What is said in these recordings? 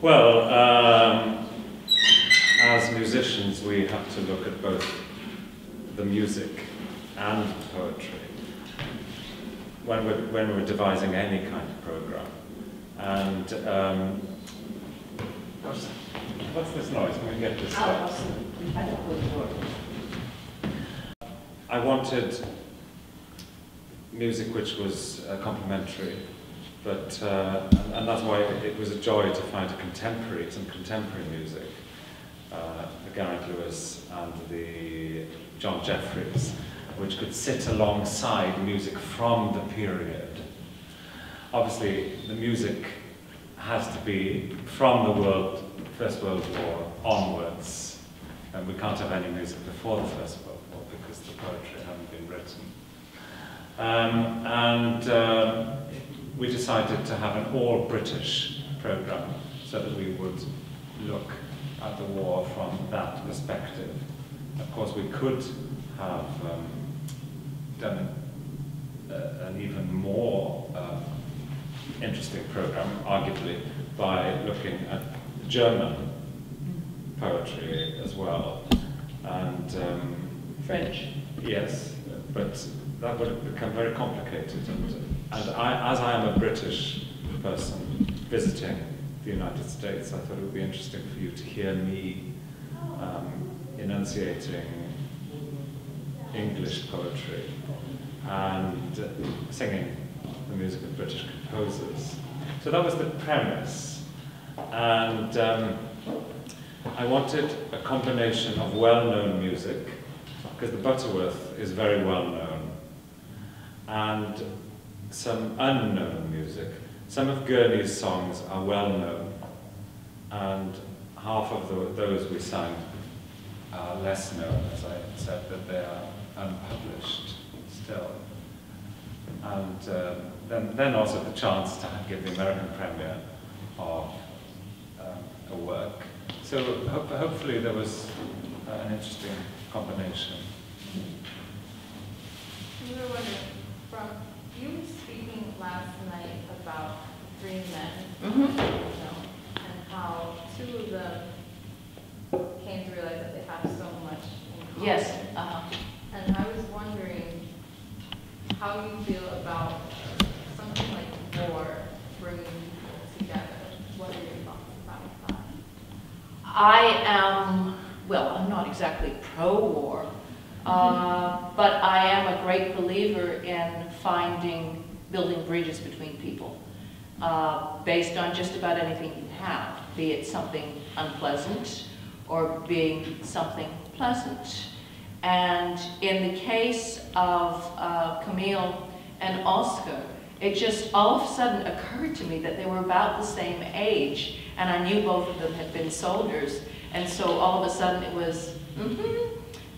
Well, as musicians, we have to look at both the music and poetry when we're devising any kind of program. And what's this noise? Can we get this out? I wanted music which was complementary, but and that's why it was a joy to find some contemporary music, the Garrett Lewis and the John Jeffries, which could sit alongside music from the period. Obviously, the music has to be from the First World War onwards, and we can't have any music before the First World War because the poetry hadn't been written. We decided to have an all-British programme so that we would look at the war from that perspective. Of course, we could have done an even more interesting programme, arguably, by looking at German poetry as well. And French. Yes, but that would have become very complicated. And as I am a British person visiting the United States, I thought it would be interesting for you to hear me enunciating English poetry and singing the music of British composers. So that was the premise. And I wanted a combination of well-known music, because the Butterworth is very well-known, and some unknown music. Some of Gurney's songs are well-known, and half of those we sang are less known, as I said, that they are unpublished still. And then also the chance to give the American premiere of a work. So hopefully there was an interesting combination. We were wondering, from you speaking last night about three men, and how two of them came to realize that they have so much in common. Yes. And I was wondering how you feel about something like war bringing people together. What are your thoughts about that? I am, well, I'm not exactly pro-war, but I am a great believer in building bridges between people, based on just about anything you have, be it something unpleasant or being something pleasant. And in the case of Camille and Oscar, it just all of a sudden occurred to me that they were about the same age, and I knew both of them had been soldiers, and so all of a sudden it was,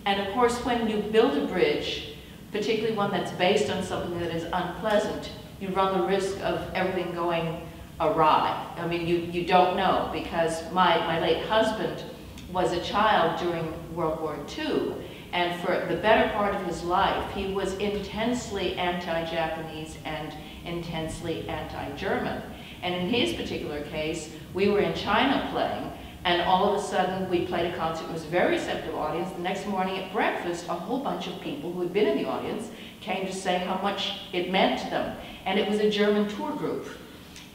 And of course, when you build a bridge, particularly one that's based on something that is unpleasant, you run the risk of everything going awry. I mean, you don't know, because my late husband was a child during World War II, and for the better part of his life, he was intensely anti-Japanese and intensely anti-German. And in his particular case, we were in China playing, and all of a sudden we played a concert. It was a very receptive audience. The next morning at breakfast, a whole bunch of people who had been in the audience came to say how much it meant to them. And it was a German tour group.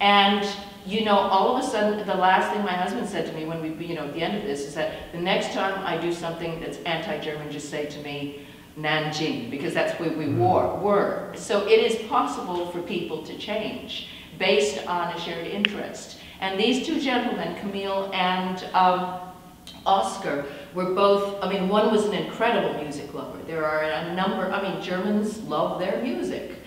And you know, all of a sudden, the last thing my husband said to me when we, at the end of this, is that the next time I do something that's anti-German, just say to me, Nanjing, because that's where we were. So it is possible for people to change based on a shared interest. And these two gentlemen, Camille and Oscar, were both, I mean, one was an incredible music lover. There are a number, I mean, Germans love their music.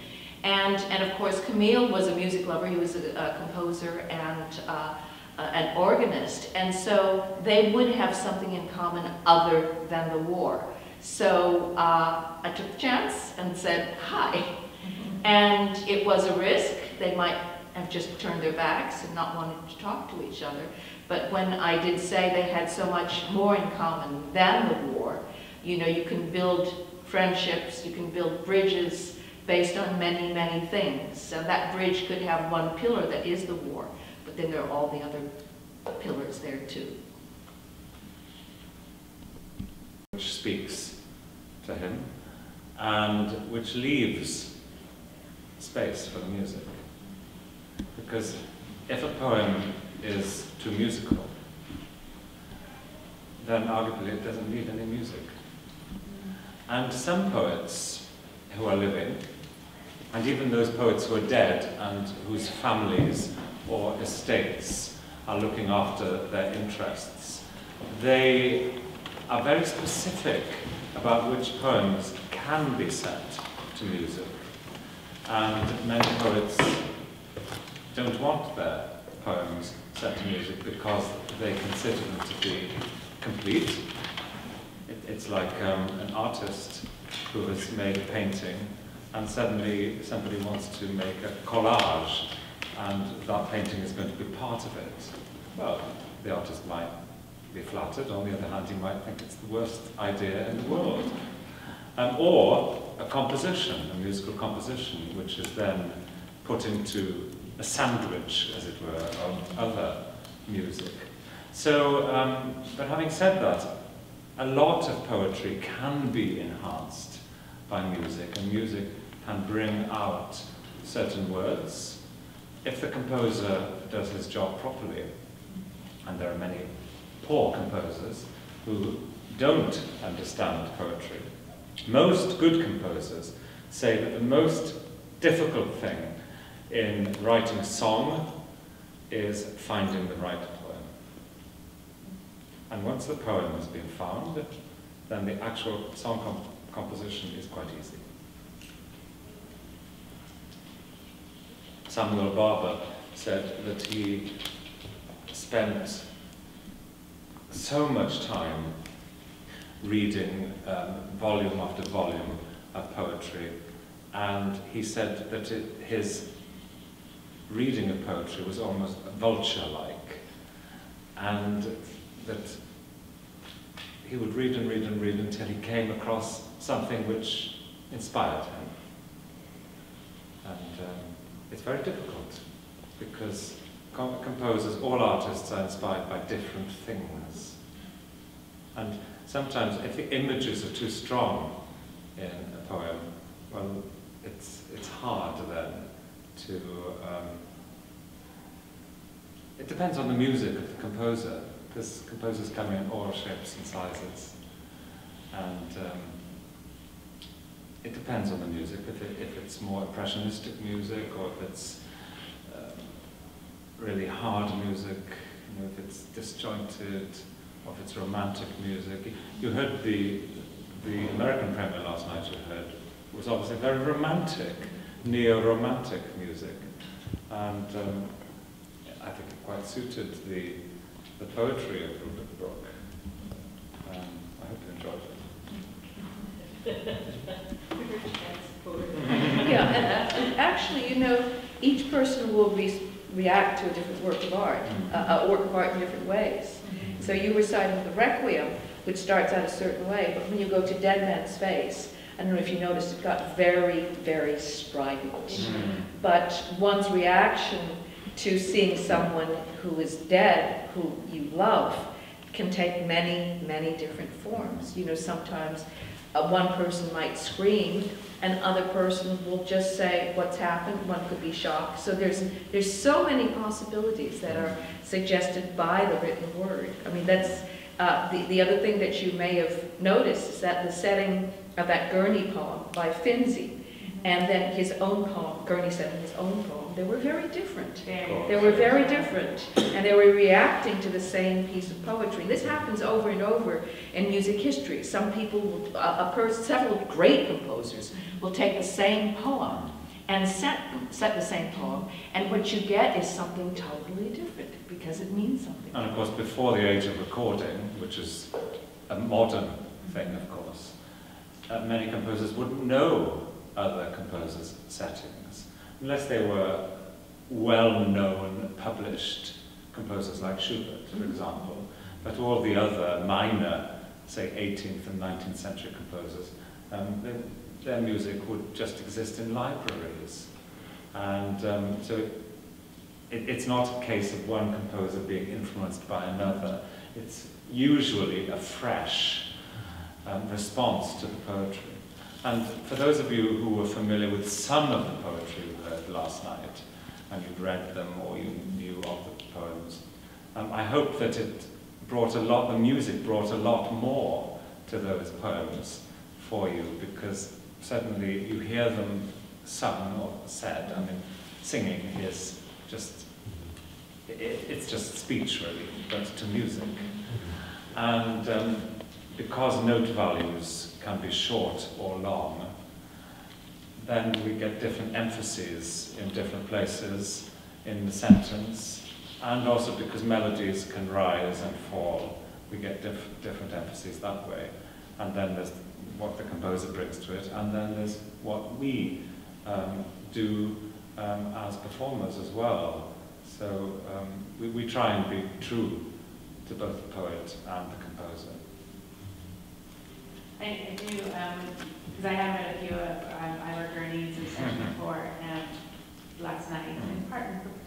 And of course, Camille was a music lover. He was a composer and an organist. And so they would have something in common other than the war. So I took the chance and said, hi. And it was a risk. They might have just turned their backs and not wanted to talk to each other. But when I did say they had so much more in common than the war, you know, you can build friendships, you can build bridges based on many, many things. And that bridge could have one pillar that is the war, but then there are all the other pillars there too. Which speaks to him, and which leaves space for the music. Because if a poem is too musical, then arguably it doesn't need any music. And some poets who are living, and even those poets who are dead and whose families or estates are looking after their interests, they are very specific about which poems can be set to music. And many poets don't want their poems set to music because they consider them to be complete. It's like an artist who has made a painting and suddenly somebody wants to make a collage and that painting is going to be part of it. Well, the artist might be flattered. On the other hand, he might think it's the worst idea in the world. Or a composition, a musical composition, which is then put into a sandwich, as it were, of other music. So, but having said that, a lot of poetry can be enhanced by music, and music can bring out certain words if the composer does his job properly. And there are many poor composers who don't understand poetry. Most good composers say that the most difficult thing in writing song is finding the right poem. And once the poem has been found, then the actual song composition is quite easy. Samuel Barber said that he spent so much time reading volume after volume of poetry, and he said that his reading of poetry was almost vulture-like, and that he would read and read and read until he came across something which inspired him. And it's very difficult, because composers, all artists are inspired by different things. And sometimes if the images are too strong in a poem, well, it's hard then to... it depends on the music of the composer, because composers come in all shapes and sizes. And it depends on the music, if it's more impressionistic music, or if it's really hard music, you know, if it's disjointed, or if it's romantic music. You heard the American premiere last night, you heard, was obviously very romantic, neo-romantic music. And I think it quite suited the poetry of Rupert Brooke. I hope you enjoyed it. Yeah, and actually, you know, each person will react to a different work of art, a work of art in different ways. So you were citing the Requiem, which starts out a certain way, but when you go to Dead Man's Face, I don't know if you noticed, it got very, very strident. But one's reaction to seeing someone who is dead, who you love, can take many, many different forms. You know, sometimes one person might scream, and other person will just say what's happened. One could be shocked. So there's so many possibilities that are suggested by the written word. I mean, that's the other thing that you may have noticed is that the setting of that Gurney poem by Finzi, and then his own poem, Gurney said in his own poem, they were very different. They were very different, and they were reacting to the same piece of poetry. This happens over and over in music history. Some people, several great composers, will take the same poem and set the same poem, and what you get is something totally different because it means something. And of course, before the age of recording, which is a modern thing, of course, many composers wouldn't know other composers' settings, unless they were well-known, published composers like Schubert, for example. But all the other minor, say, 18th and 19th century composers, their music would just exist in libraries. And so it's not a case of one composer being influenced by another. It's usually a fresh response to the poetry. And for those of you who were familiar with some of the poetry you heard last night, and you'd read them or you knew of the poems, I hope that it brought the music brought a lot more to those poems for you, because certainly you hear them sung or said. I mean, singing is just, it's just speech really, but to music. And because note values can be short or long, then we get different emphases in different places in the sentence, and also because melodies can rise and fall, we get different emphases that way. And then there's what the composer brings to it, and then there's what we do as performers as well. So we try and be true to both the poet and the composer. I do, because I have read a few of Ira Gurney's and stuff before, last night, in part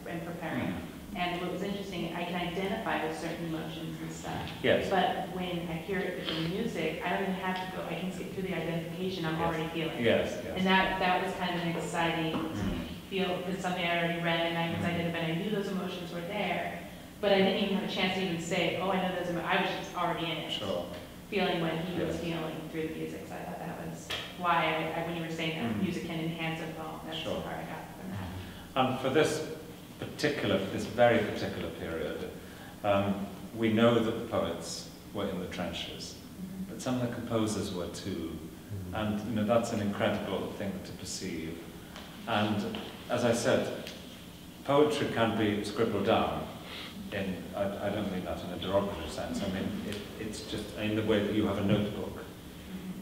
in preparing. And what was interesting, I can identify with certain emotions and stuff. Yes. But when I hear it with the music, I don't even have to go, I can skip through the identification, I'm already feeling it. Yes, yes. And that was kind of an exciting to feel, because something I already read and I was identified, I knew those emotions were there, but I didn't even have a chance to even say, oh, I know those emotions, I was just already in it. Sure. Feeling what he was feeling through the music, so I thought that was why, when you were saying that music can enhance a poem, that's the part I got from that. And for this very particular period, we know that the poets were in the trenches, but some of the composers were too. And that's an incredible thing to perceive. And as I said, poetry can be scribbled down. I don't mean that in a derogatory sense. I mean, it's just in the way that you have a notebook.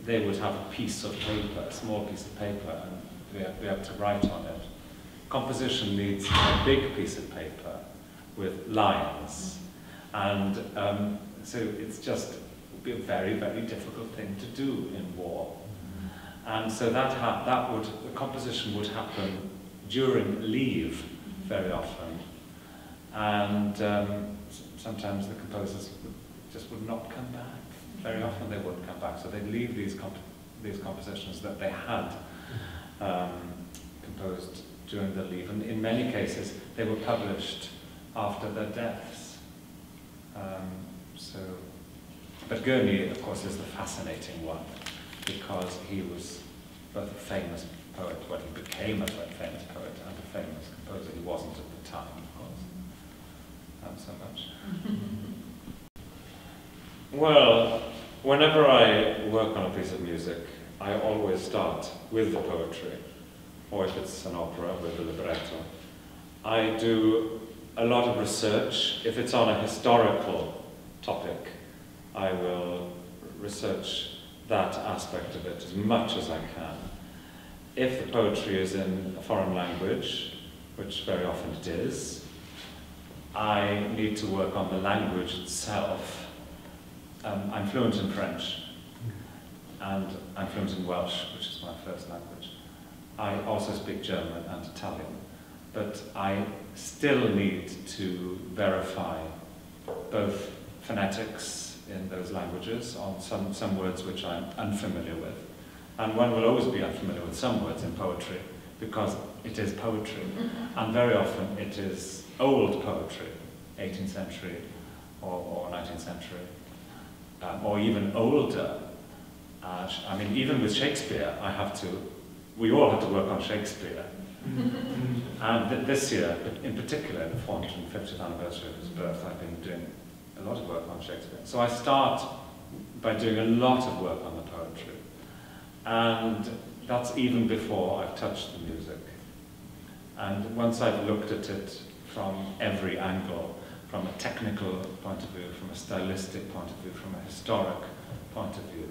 They would have a piece of paper, a small piece of paper, and be able to write on it. Composition needs a big piece of paper with lines. And so it's just a very, very difficult thing to do in war. And so the composition would happen during leave very often. And sometimes the composers would not come back. Very often they wouldn't come back. So they'd leave these compositions that they had composed during their leave. And in many cases, they were published after their deaths. But Gurney, of course, is the fascinating one, because he was both a famous poet, well, he became a famous poet, and a famous composer. He wasn't at the time, of course. So much. Well, whenever I work on a piece of music, I always start with the poetry, or if it's an opera, with the libretto. I do a lot of research. If it's on a historical topic, I will research that aspect of it as much as I can. If the poetry is in a foreign language, which very often it is, I need to work on the language itself. I'm fluent in French, and I'm fluent in Welsh, which is my first language. I also speak German and Italian, but I still need to verify both phonetics in those languages on some words which I'm unfamiliar with. And one will always be unfamiliar with some words in poetry, because it is poetry. And very often it is old poetry, 18th century or 19th century, or even older. I mean, even with Shakespeare, we all have to work on Shakespeare. And this year, in particular, in the 450th anniversary of his birth, I've been doing a lot of work on Shakespeare. So I start by doing a lot of work on the poetry. And that's even before I've touched the music. And once I've looked at it from every angle, from a technical point of view, from a stylistic point of view, from a historic point of view,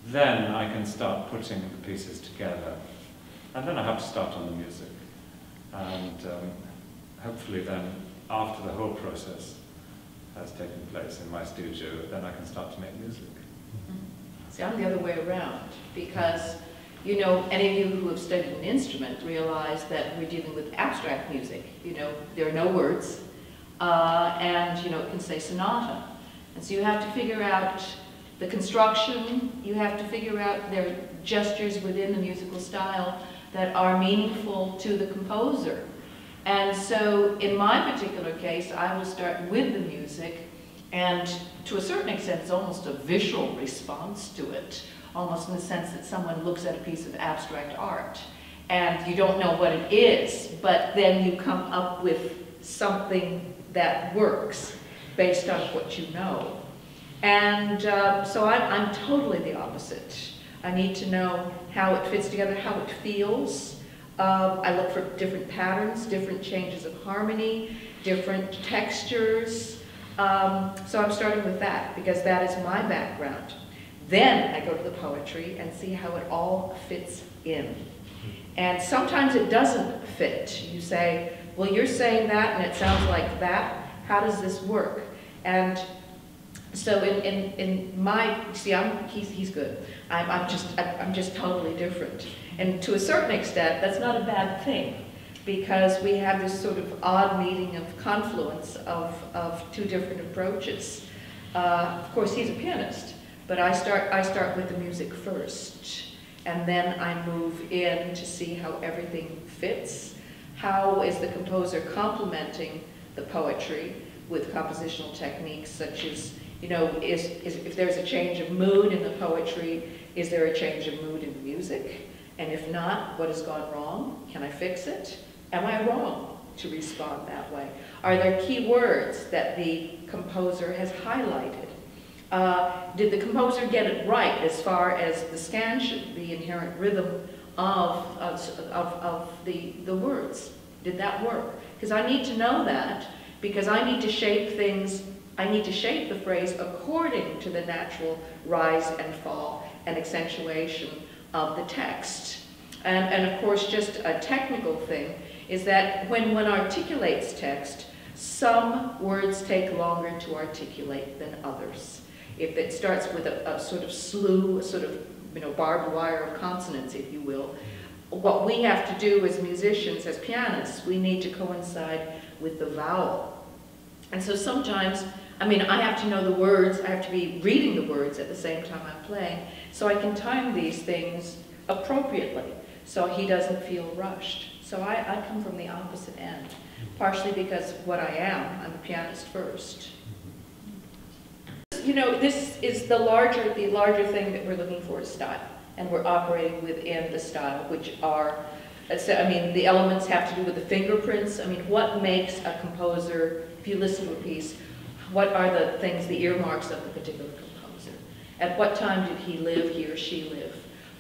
then I can start putting the pieces together. And then I have to start on the music. And hopefully then, after the whole process has taken place in my studio, then I can start to make music. See, I'm the other way around, because You know, any of you who have studied an instrument realize that we're dealing with abstract music. You know, there are no words, and you know, it can say sonata. And so you have to figure out the construction, you have to figure out their gestures within the musical style that are meaningful to the composer. And so in my particular case, I will start with the music, and to a certain extent, it's almost a visual response to it, almost in the sense that someone looks at a piece of abstract art, and you don't know what it is, but then you come up with something that works based on what you know. And so I'm totally the opposite. I need to know how it fits together, how it feels. I look for different patterns, different changes of harmony, different textures. So I'm starting with that because that is my background. Then I go to the poetry and see how it all fits in. And sometimes it doesn't fit. You say, well, you're saying that and it sounds like that. How does this work? And so in my, see, he's good. I'm just totally different. And to a certain extent, that's not a bad thing, because we have this sort of odd meeting of confluence of two different approaches. Of course, he's a pianist, but I start with the music first, and then I move in to see how everything fits. How is the composer complementing the poetry with compositional techniques such as, you know, if there's a change of mood in the poetry, is there a change of mood in the music? And if not, what has gone wrong? Can I fix it? Am I wrong to respond that way? Are there key words that the composer has highlighted? Did the composer get it right as far as the scansion, the inherent rhythm of the words? Did that work? Because I need to know that, because I need to shape things, I need to shape the phrase according to the natural rise and fall and accentuation of the text. And of course, just a technical thing is that when one articulates text, some words take longer to articulate than others. If it starts with a sort of slew, a sort of, you know, barbed wire of consonants, if you will, what we have to do as musicians, as pianists, we need to coincide with the vowel. And so sometimes, I mean, I have to know the words, I have to be reading the words at the same time I'm playing, so I can time these things appropriately, so he doesn't feel rushed. So I come from the opposite end, partially because what I am, I'm a pianist first. You know, this is the larger thing that we're looking for is style, and we're operating within the style, which are, I mean, the elements have to do with the fingerprints. I mean, what makes a composer, if you listen to a piece, what are the things, the earmarks of the particular composer? At what time did he live, he or she live?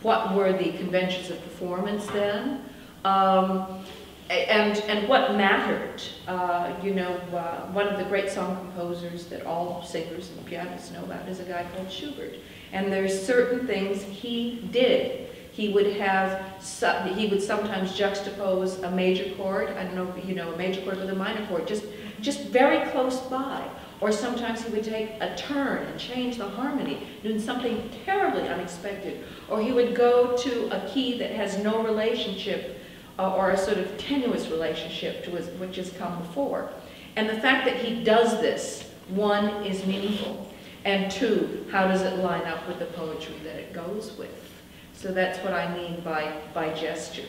What were the conventions of performance then? And what mattered? You know, one of the great song composers that all singers and pianists know about is a guy called Schubert. And there's certain things he did. He would sometimes juxtapose a major chord, I don't know if you know, a major chord with a minor chord, just very close by. Or sometimes he would take a turn and change the harmony, doing something terribly unexpected. Or he would go to a key that has no relationship or a sort of tenuous relationship to which has come before. And the fact that he does this, one, is meaningful, and two, how does it line up with the poetry that it goes with? So that's what I mean by gesture.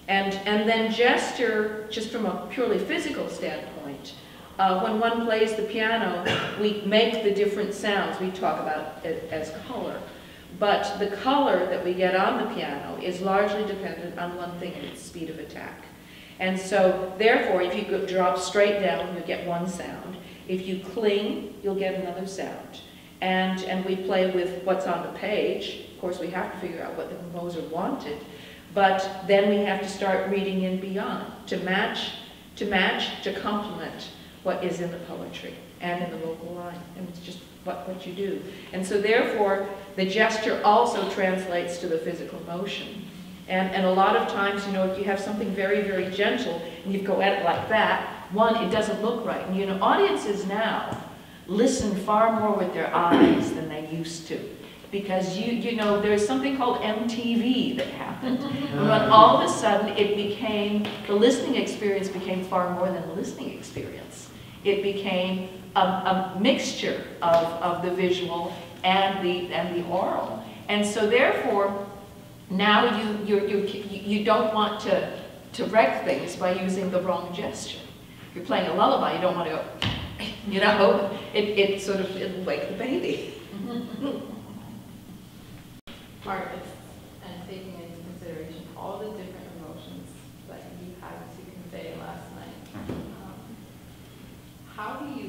And then gesture, just from a purely physical standpoint, when one plays the piano, we make the different sounds. We talk about it as color. But the color that we get on the piano is largely dependent on one thing, its speed of attack. And so, therefore, if you drop straight down, you get one sound. If you cling, you'll get another sound. And we play with what's on the page. Of course, we have to figure out what the composer wanted. But then we have to start reading in beyond to match, to complement what is in the poetry and in the vocal line. And it's just what you do. And so therefore, the gesture also translates to the physical motion. And a lot of times, you know, if you have something very, very gentle, and you go at it like that, one, it doesn't look right. And you know, audiences now listen far more with their eyes than they used to. because you know, there's something called MTV that happened. And when all of a sudden it became, the listening experience became far more than the listening experience. It became a mixture of the visual and the oral. And so therefore, now you don't want to wreck things by using the wrong gesture. If you're playing a lullaby, you don't want to go, you know, it'll wake the baby. Artists and taking into consideration all the different emotions that you had to convey last night, how do you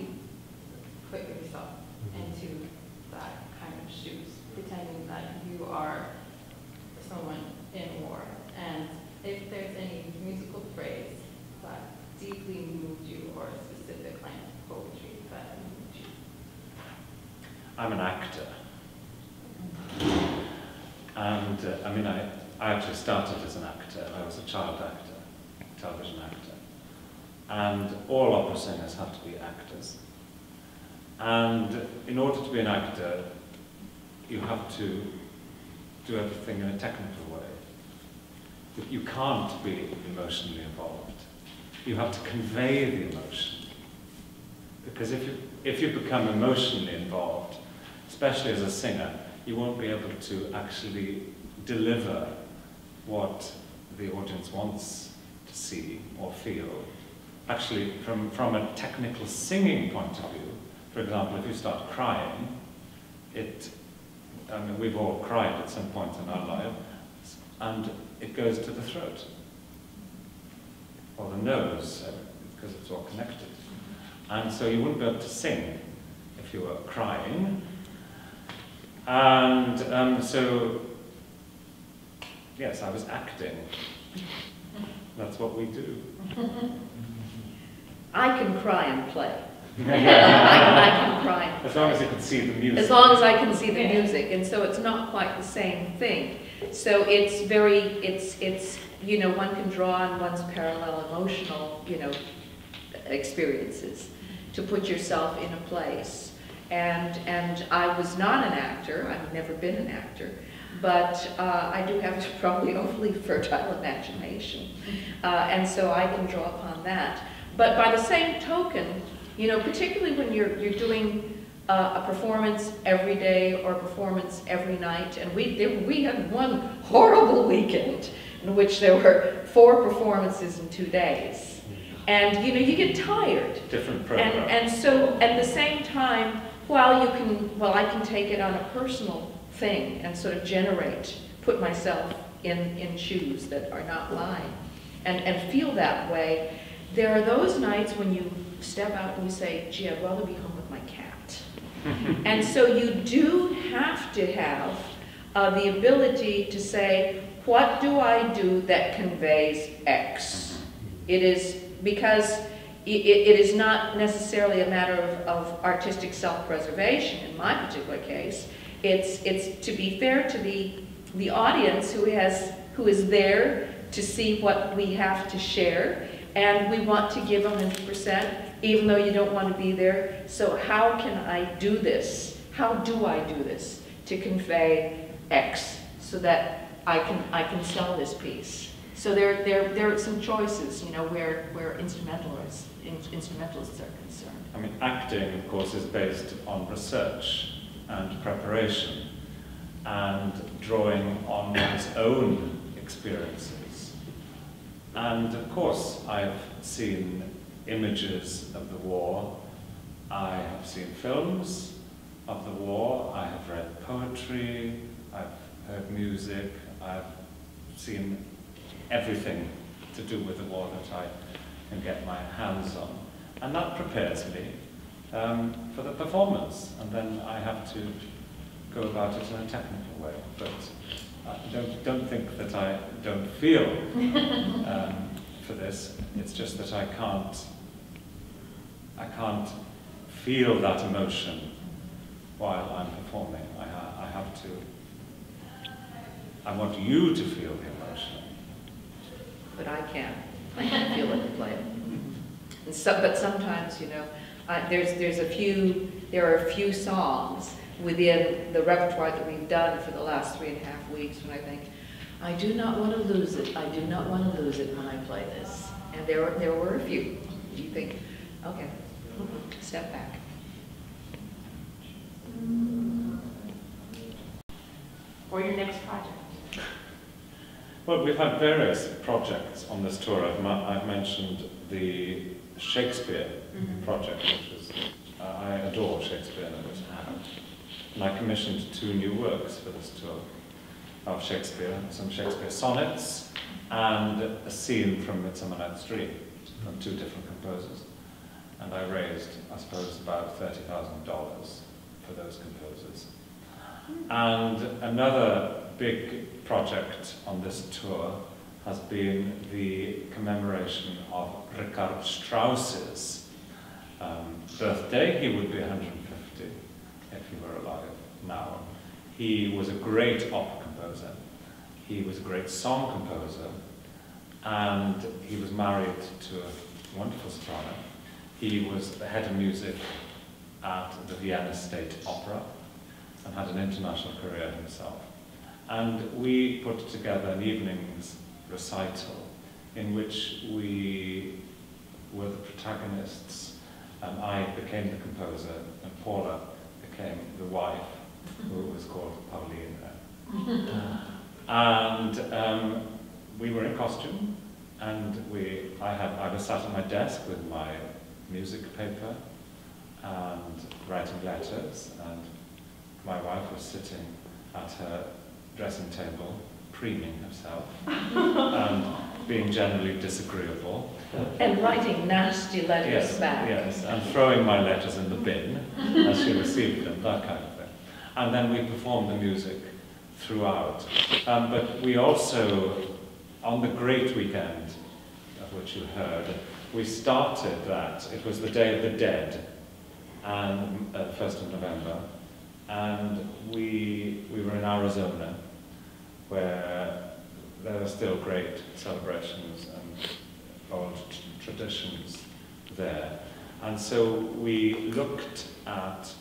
put yourself into that kind of shoes, pretending that you are someone in war? And if there's any musical phrase that deeply moved you, or a specific line of poetry that moved you? I'm an actor. And I mean, I actually started as an actor. I was a child actor, television actor. And all opera singers have to be actors. And in order to be an actor, you have to do everything in a technical way. You can't be emotionally involved. You have to convey the emotion. Because if you become emotionally involved, especially as a singer, you won't be able to actually deliver what the audience wants to see or feel. Actually, from a technical singing point of view, for example, if you start crying, I mean, we've all cried at some point in our life, and it goes to the throat, or the nose, because it's all connected. And so you wouldn't be able to sing if you were crying. And so, yes, I was acting. That's what we do. I can cry and play. I can cry and play. As long as you can see the music. As long as I can see the music, and so it's not quite the same thing. So it's you know, one can draw on one's parallel emotional, you know, experiences to put yourself in a place. And I was not an actor. I've never been an actor, but I do have probably overly fertile imagination, and so I can draw upon that. But by the same token, you know, particularly when you're doing a performance every day or a performance every night, and we had one horrible weekend in which there were 4 performances in 2 days, and you know, you get tired. Different program. And so at the same time, while I can take it on a personal thing and sort of put myself in shoes that are not mine, and feel that way. There are those nights when you step out and you say, gee, I'd rather be home with my cat. And so you do have to have the ability to say, what do I do that conveys X? It is because it is not necessarily a matter of artistic self-preservation in my particular case. It's to be fair to the audience who is there to see what we have to share, and we want to give 100%, even though you don't want to be there. So how can I do this? How do I do this to convey X so that I can sell this piece? So there are some choices, you know, where instrumentalists are concerned. I mean, acting, of course, is based on research and preparation and drawing on one's own experiences. And of course, I've seen images of the war, I have seen films of the war, I have read poetry, I've heard music, I've seen everything to do with the war that I can get my hands on. And that prepares me for the performance, and then I have to go about it in a technical way. But don't think that I don't feel for this. It's just that I can't feel that emotion while I'm performing. I have to. I want you to feel the emotion. But I can't. I can't feel it and play it. And so, but sometimes, you know, there are a few songs within the repertoire that we've done for the last 3.5 weeks, when I think, I do not want to lose it, I do not want to lose it when I play this. And there were a few. You think, okay, step back. Or your next project? Well, we've had various projects on this tour. I've mentioned the Shakespeare project, which is, I adore Shakespeare and always have. And I commissioned 2 new works for this tour of Shakespeare, some Shakespeare sonnets and a scene from Midsummer Night's Dream from 2 different composers. And I raised, I suppose, about $30,000 for those composers. And another big project on this tour has been the commemoration of Richard Strauss's birthday. He would be 150 if he were alive now. He was a great opera composer. He was a great song composer. And he was married to a wonderful soprano. He was the head of music at the Vienna State Opera and had an international career himself. And we put together an evening's recital in which we were the protagonists. I became the composer and Paula became the wife, who was called Paulina. And we were in costume, and I was sat at my desk with my music paper and writing letters, and my wife was sitting at her dressing table, preening herself, and being generally disagreeable. And writing nasty letters back. Yes, and throwing my letters in the bin as she received them, that kind of thing. And then we performed the music throughout. But we also, on the great weekend, of which you heard, we started that. It was the Day of the Dead, and 1st of November, and we were in Arizona, where there are still great celebrations and old traditions there. And so we looked at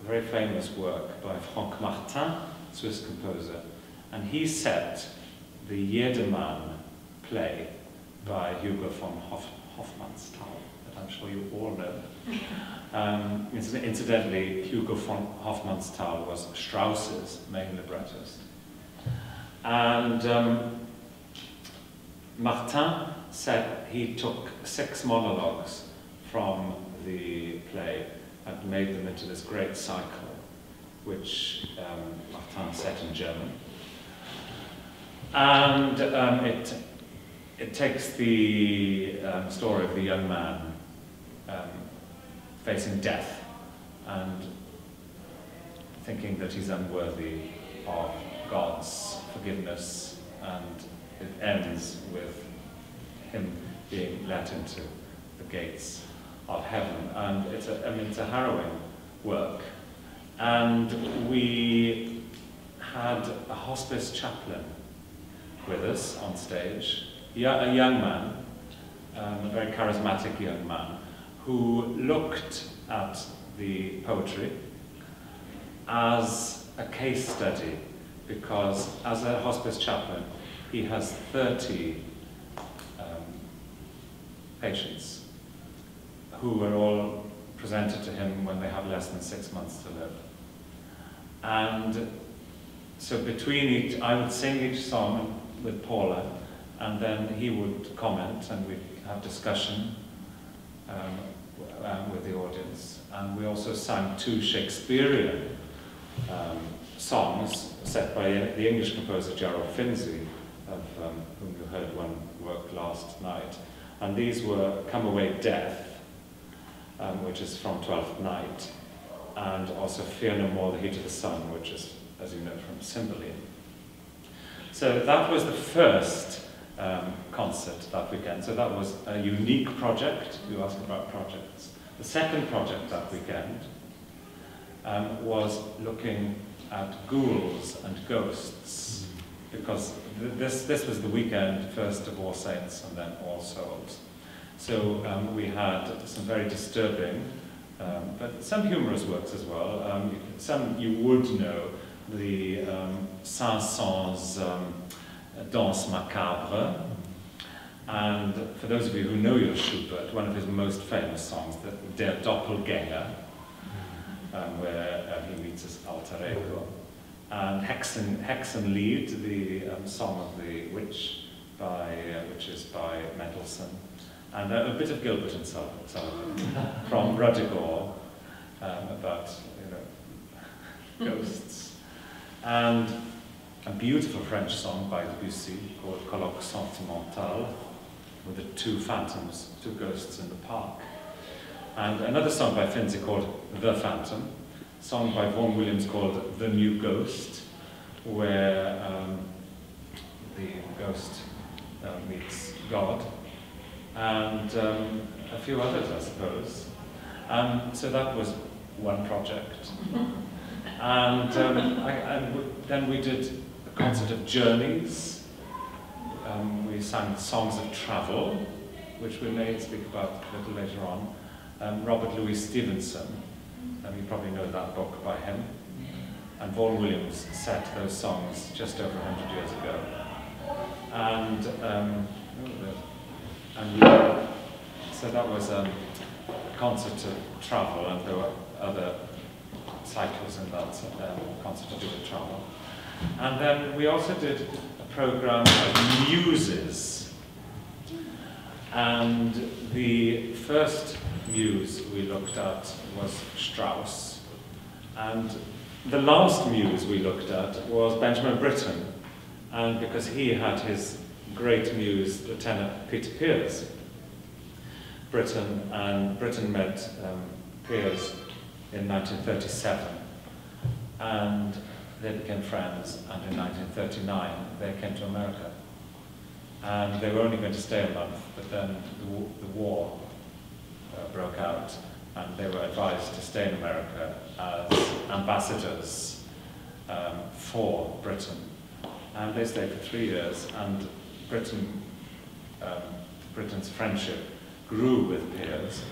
a very famous work by Franck Martin, Swiss composer, and he set the Jedermann play by Hugo von Hofmannsthal, that I'm sure you all know. Incidentally, Hugo von Hofmannsthal was Strauss's main librettist. And Martin said he took 6 monologues from the play and made them into this great cycle, which Martin set in German. And it takes the story of the young man facing death and thinking that he's unworthy of God's forgiveness, and it ends with him being let into the gates of heaven. And it's a harrowing work. And we had a hospice chaplain with us on stage, a young man, a very charismatic young man, who looked at the poetry as a case study, because as a hospice chaplain, he has 30 patients who are all presented to him when they have less than 6 months to live. And so between each, I would sing each song with Paula, and then he would comment, and we'd have discussion with the audience. And we also sang 2 Shakespearean songs set by the English composer Gerald Finzi, of whom you heard one work last night. And these were Come Away Death, which is from Twelfth Night, and also Fear No More, the Heat of the Sun, which is, as you know, from Cymbeline. So that was the first concert that weekend. So that was a unique project. You asked about projects. The second project that weekend was looking at ghouls and ghosts, because this was the weekend first of All Saints and then All Souls. So we had some very disturbing but some humorous works as well. Some you would know, the Saint-Saëns Danse Macabre, and for those of you who know your Schubert, one of his most famous songs, Der Doppelgänger, where he meets his alter ego, and Hexenlied, the song of the witch, which is by Mendelssohn, and a bit of Gilbert and Sullivan from Ruddigore, about ghosts, and a beautiful French song by Debussy called Colloque Sentimental, with the two phantoms, two ghosts in the park, and another song by Finzi called The Phantom, a song by Vaughan Williams called The New Ghost, where the ghost meets God, and a few others, I suppose. So that was one project. And then we did a concert of journeys. We sang songs of travel, which we may speak about a little later on. Robert Louis Stevenson, you probably know that book by him. And Vaughan Williams set those songs just over 100 years ago. So that was a concert of travel, and there were other cycles in that concert to do with travel. And then we also did a program of muses. And the first muse we looked at was Strauss. And the last muse we looked at was Benjamin Britten. And because he had his great muse, the tenor Peter Pears. Britten met Pears in 1937, and they became friends, and in 1939 they came to America. And they were only going to stay a month, but then the war broke out, and they were advised to stay in America as ambassadors for Britain. And they stayed for 3 years, and Britain's friendship grew with Pears,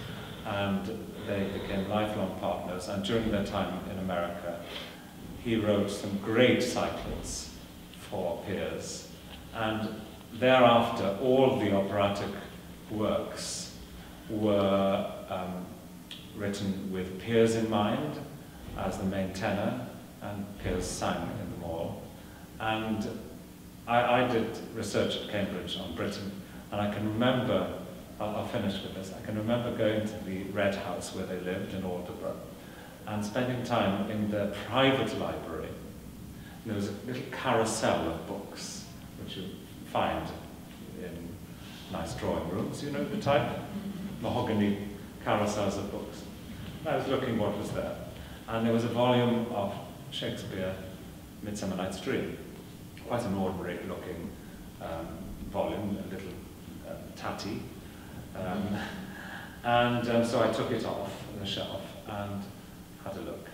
and they became lifelong partners. And during their time in America, he wrote some great cycles for Pears. And thereafter, all the operatic works were written with Pears in mind as the main tenor, and Pears sang in them all. And I did research at Cambridge on Britten, and I can remember, I'll finish with this, I can remember going to the Red House where they lived in Aldeburgh and spending time in their private library. There was a little carousel of books, which you find in nice drawing rooms, you know the type, mahogany carousels of books. And I was looking what was there, and there was a volume of Shakespeare, Midsummer Night's Dream. Quite an ordinary looking volume, a little tatty. So I took it off the shelf and had a look.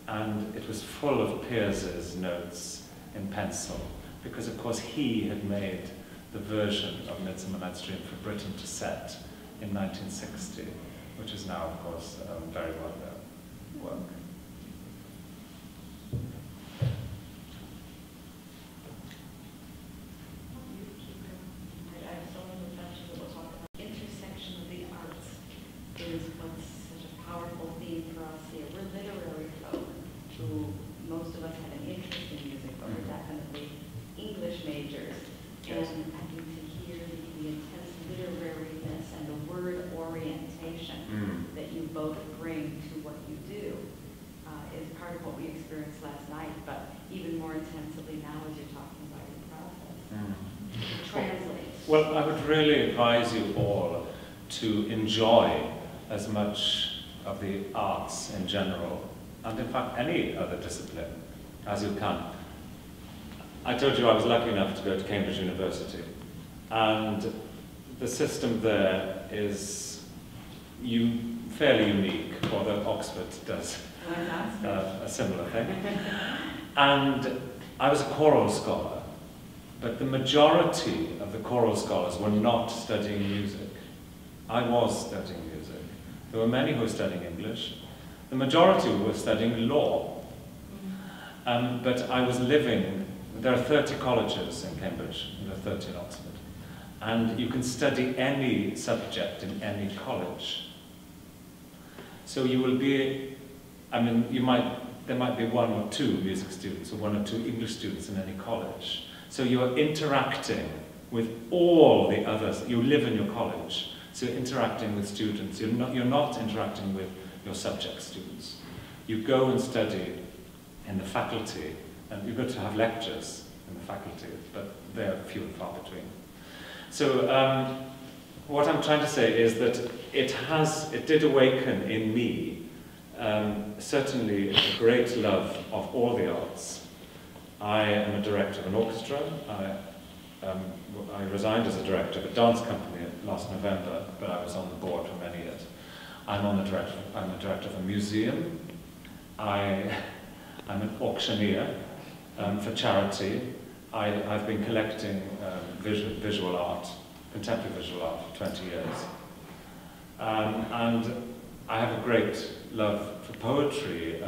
And it was full of Pears's notes in pencil, because of course he had made the version of Midsummer Night's Dream for Britain to set in 1960, which is now, of course, very well known work. Is what's such a powerful theme for us here. We're literary folk who, most of us have an interest in music, but we're definitely English majors. Yes. And I think to hear the intense literariness and the word orientation that you both bring to what you do is part of what we experienced last night, but even more intensively now as you're talking about your process. It translates. Well, I would really advise you all to enjoy as much of the arts in general, and in fact any other discipline, as you can. I told you I was lucky enough to go to Cambridge University, and the system there is fairly unique, although Oxford does a similar thing. And I was a choral scholar, but the majority of the choral scholars were not studying music. I was studying music, There were many who were studying English. The majority were studying law. But I was living, there are 30 colleges in Cambridge, there are 30 in Oxford. And you can study any subject in any college. So you will be, I mean, there might be one or two music students or one or two English students in any college. So you are interacting with all the others. You live in your college, so you're interacting with students. You're not interacting with your subject students. You go and study in the faculty, and you're going to have lectures in the faculty, but they're few and far between. So what I'm trying to say is that it did awaken in me certainly a great love of all the arts. I am a director of an orchestra. I resigned as a director of a dance company last November, but I was on the board for many years. I'm a director of a museum. I'm an auctioneer for charity. I've been collecting visual art, contemporary visual art for 20 years. And I have a great love for poetry.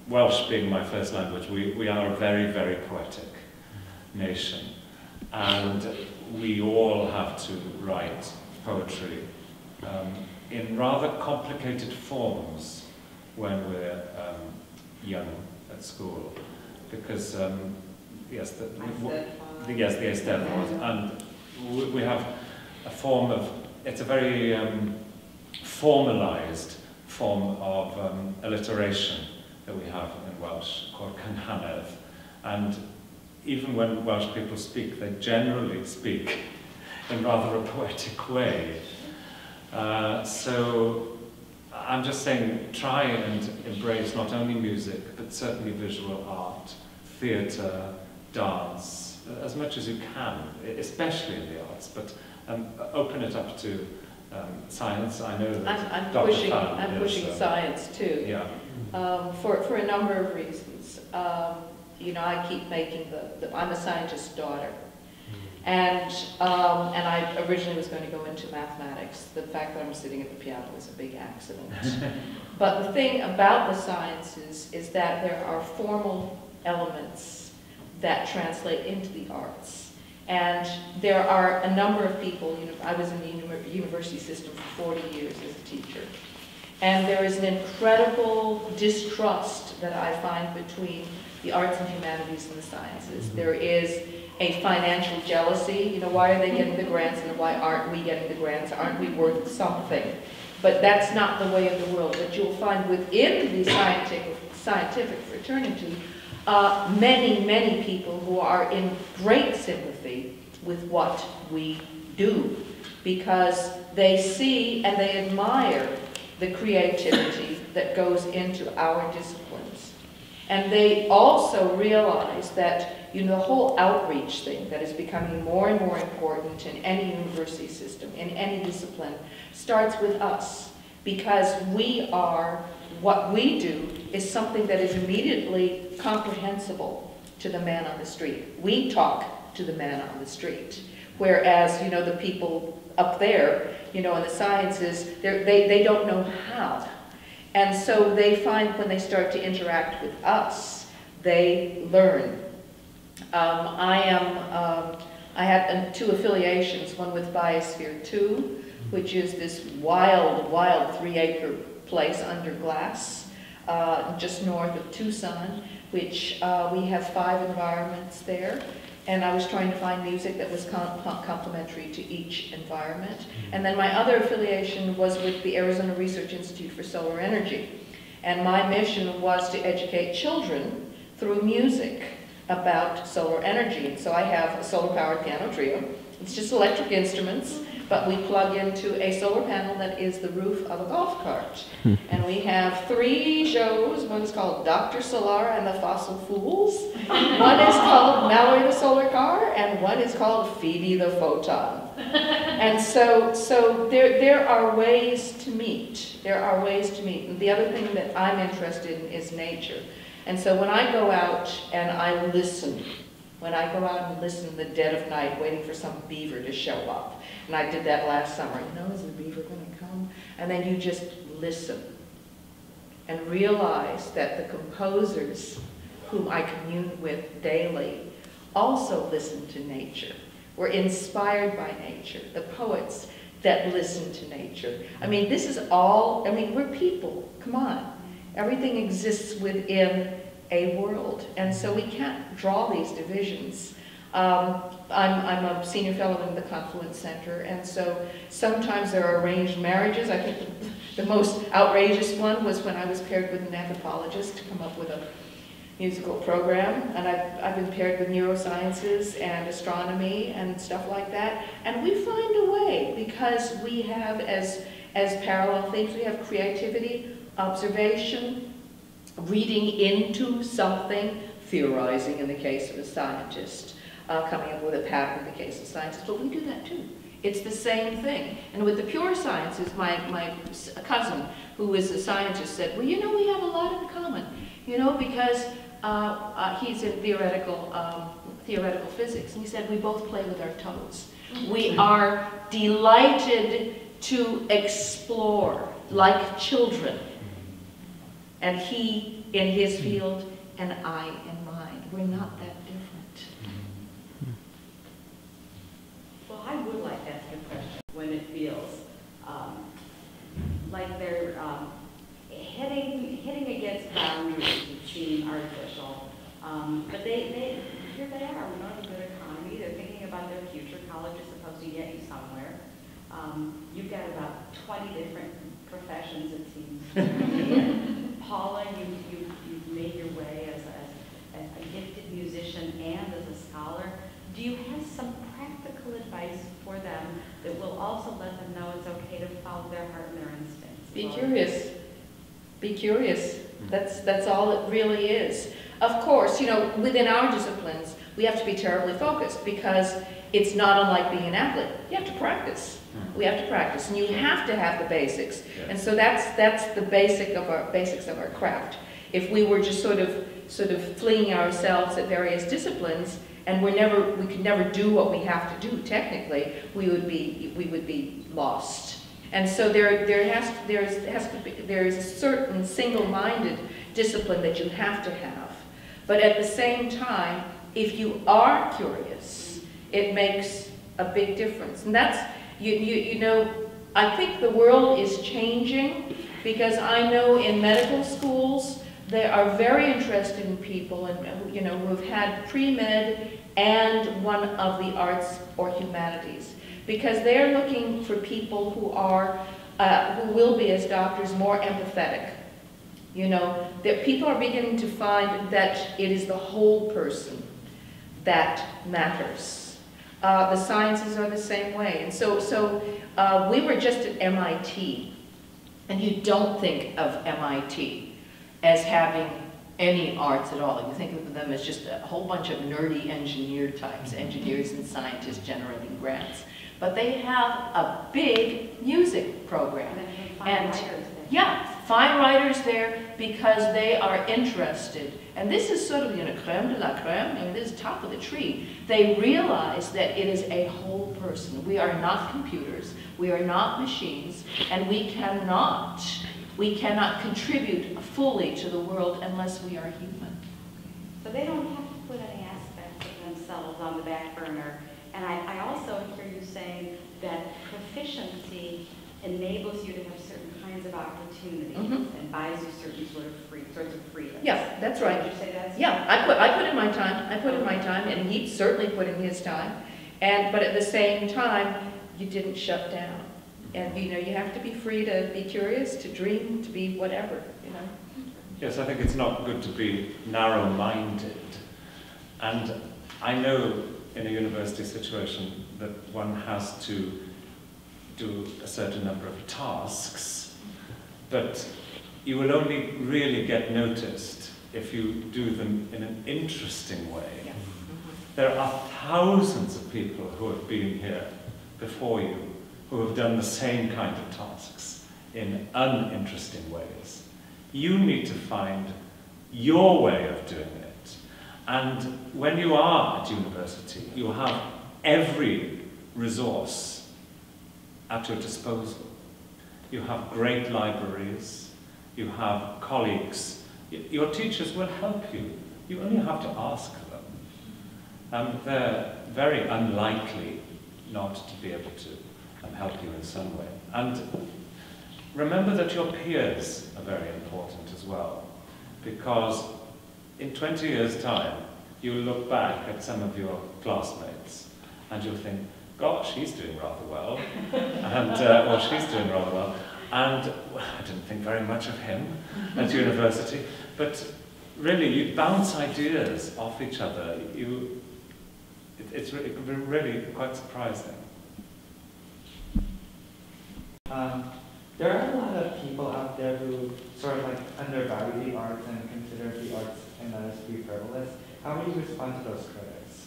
Welsh being my first language, we are a very, very poetic nation. And we all have to write poetry in rather complicated forms when we're young at school. Because, yes, the Eisteddfod, and we have a form of, it's a very formalised form of alliteration that we have in Welsh called cynhanedd. And even when Welsh people speak, they generally speak in rather a poetic way. So I'm just saying, try and embrace not only music, but certainly visual art, theatre, dance, as much as you can, especially in the arts, but open it up to science. I know that I'm pushing science too. Yeah. For a number of reasons. You know, I keep making I'm a scientist's daughter. And I originally was going to go into mathematics. The fact that I'm sitting at the piano is a big accident. But the thing about the sciences is that there are formal elements that translate into the arts. And there are a number of people, you know, I was in the university system for 40 years as a teacher. And there is an incredible distrust that I find between the arts and humanities and the sciences. There is a financial jealousy. You know, why are they getting the grants and why aren't we getting the grants? Aren't we worth something? But that's not the way of the world. But you'll find within the scientific fraternity, many, many people who are in great sympathy with what we do, because they see and they admire the creativity that goes into our disciplines. And they also realize that, you know, the whole outreach thing that is becoming more and more important in any university system, in any discipline, starts with us, because what we do is something that is immediately comprehensible to the man on the street. We talk to the man on the street, whereas, you know, the people up there, you know, in the sciences, they don't know how. And so they find when they start to interact with us, they learn. I had two affiliations, one with Biosphere 2, which is this wild, wild 3-acre place under glass, just north of Tucson, which we have 5 environments there. And I was trying to find music that was complementary to each environment. And then my other affiliation was with the Arizona Research Institute for Solar Energy. And my mission was to educate children through music about solar energy. And so I have a solar-powered piano trio. It's just electric instruments, but we plug into a solar panel that is the roof of a golf cart. And we have 3 shows. One is called Dr. Solar and the Fossil Fools. One is called Mallory the Solar Car, and one is called Phoebe the Photon. And so there are ways to meet. There are ways to meet. And the other thing that I'm interested in is nature. And so when I go out and I listen, when I go out and listen in the dead of night waiting for some beaver to show up, and I did that last summer, you know, is the beaver going to come? And then you just listen and realize that the composers whom I commune with daily also listen to nature. We're inspired by nature. The poets that listen to nature. I mean, this is all, I mean, we're people, come on. Everything exists within a world, and so we can't draw these divisions. I'm a senior fellow in the Confluence Center, and so sometimes there are arranged marriages. I think the most outrageous one was when I was paired with an anthropologist to come up with a musical program, and I've been paired with neurosciences and astronomy and stuff like that, and we find a way because we have as parallel things, we have creativity, observation, reading into something, theorizing in the case of a scientist, coming up with a pattern in the case of scientists, but we do that too. It's the same thing. And with the pure sciences, my cousin, who is a scientist, said, well, you know, we have a lot in common, you know, because he's in theoretical physics, and he said, we both play with our toes. We are delighted to explore like children. And he in his field, and I in mine. We're not that different. Well, I would like to ask a question when it feels like they're hitting against boundaries that seem artificial. But here they are, we don't have a good economy. They're thinking about their future. College is supposed to get you somewhere. You've got about 20 different professions, it seems. Paula, you've made your way as a gifted musician and as a scholar. Do you have some practical advice for them that will also let them know it's okay to follow their heart and their instincts? Be curious. Be curious. That's all it really is. Of course, you know, within our disciplines, we have to be terribly focused because it's not unlike being an athlete. You have to practice. We have to practice, and you have to have the basics. And so that's the basics of our craft. If we were just sort of flinging ourselves at various disciplines, and we could never do what we have to do technically, we would be lost. And so there is a certain single-minded discipline that you have to have. But at the same time, if you are curious, it makes a big difference. And that's, you know, I think the world is changing because I know in medical schools they are very interested in people and, you know, who have had pre-med and one of the arts or humanities, because they're looking for people who are, who will be as doctors more empathetic. You know, that people are beginning to find that it is the whole person that matters. The sciences are the same way. And so we were just at MIT, and you don't think of MIT as having any arts at all. You think of them as just a whole bunch of nerdy engineer types, engineers and scientists generating grants. But they have a big music program. And yeah, fine writers there because they are interested. And this is sort of, you know, creme de la creme, I mean, this is top of the tree. They realize that it is a whole person. We are not computers, we are not machines, and we cannot contribute fully to the world unless we are human. So they don't have to put any aspects of themselves on the back burner. And I also hear you saying that proficiency enables you to have certain kinds of opportunities and buys you certain sorts of freedom. Yeah, that's right. Would you say that's yeah, I put in my time. I put in my time, and he certainly put in his time. But at the same time, you didn't shut down. And you know, you have to be free to be curious, to dream, to be whatever. You know. Yes, I think it's not good to be narrow-minded. And I know in a university situation that one has to do a certain number of tasks, but you will only really get noticed if you do them in an interesting way. Yes. There are thousands of people who have been here before you who have done the same kind of tasks in uninteresting ways. You need to find your way of doing it. And when you are at university, you have every resource at your disposal. you have great libraries, you have colleagues. Your teachers will help you. You only have to ask them. They're very unlikely not to be able to help you in some way. And remember that your peers are very important as well, because in 20 years' time, you'll look back at some of your classmates and you'll think, gosh, he's doing rather well, and or she's doing rather well. And well, I didn't think very much of him at university, but really, you bounce ideas off each other. It's really quite surprising. There are a lot of people out there who sort of like undervalue the arts and consider the arts and letters to be frivolous. How do you respond to those critics?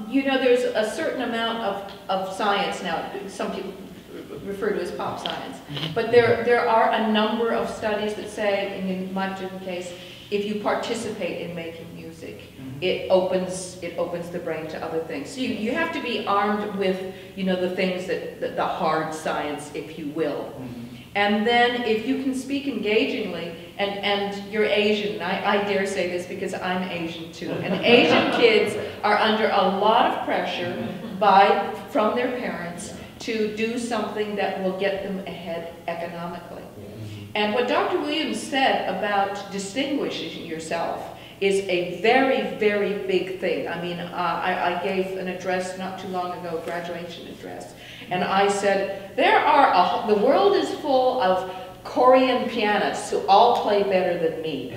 You know, there's a certain amount of science now. Some people refer to as pop science. But there are a number of studies that say, in my particular case, if you participate in making music, it opens the brain to other things. So you have to be armed with, you know, the things that the hard science, if you will. And then if you can speak engagingly, and you're Asian, and I dare say this because I'm Asian too, and Asian kids are under a lot of pressure from their parents to do something that will get them ahead economically. And what Dr. Williams said about distinguishing yourself is a very, very big thing. I mean, I gave an address not too long ago, a graduation address, and I said, the world is full of Korean pianists who all play better than me.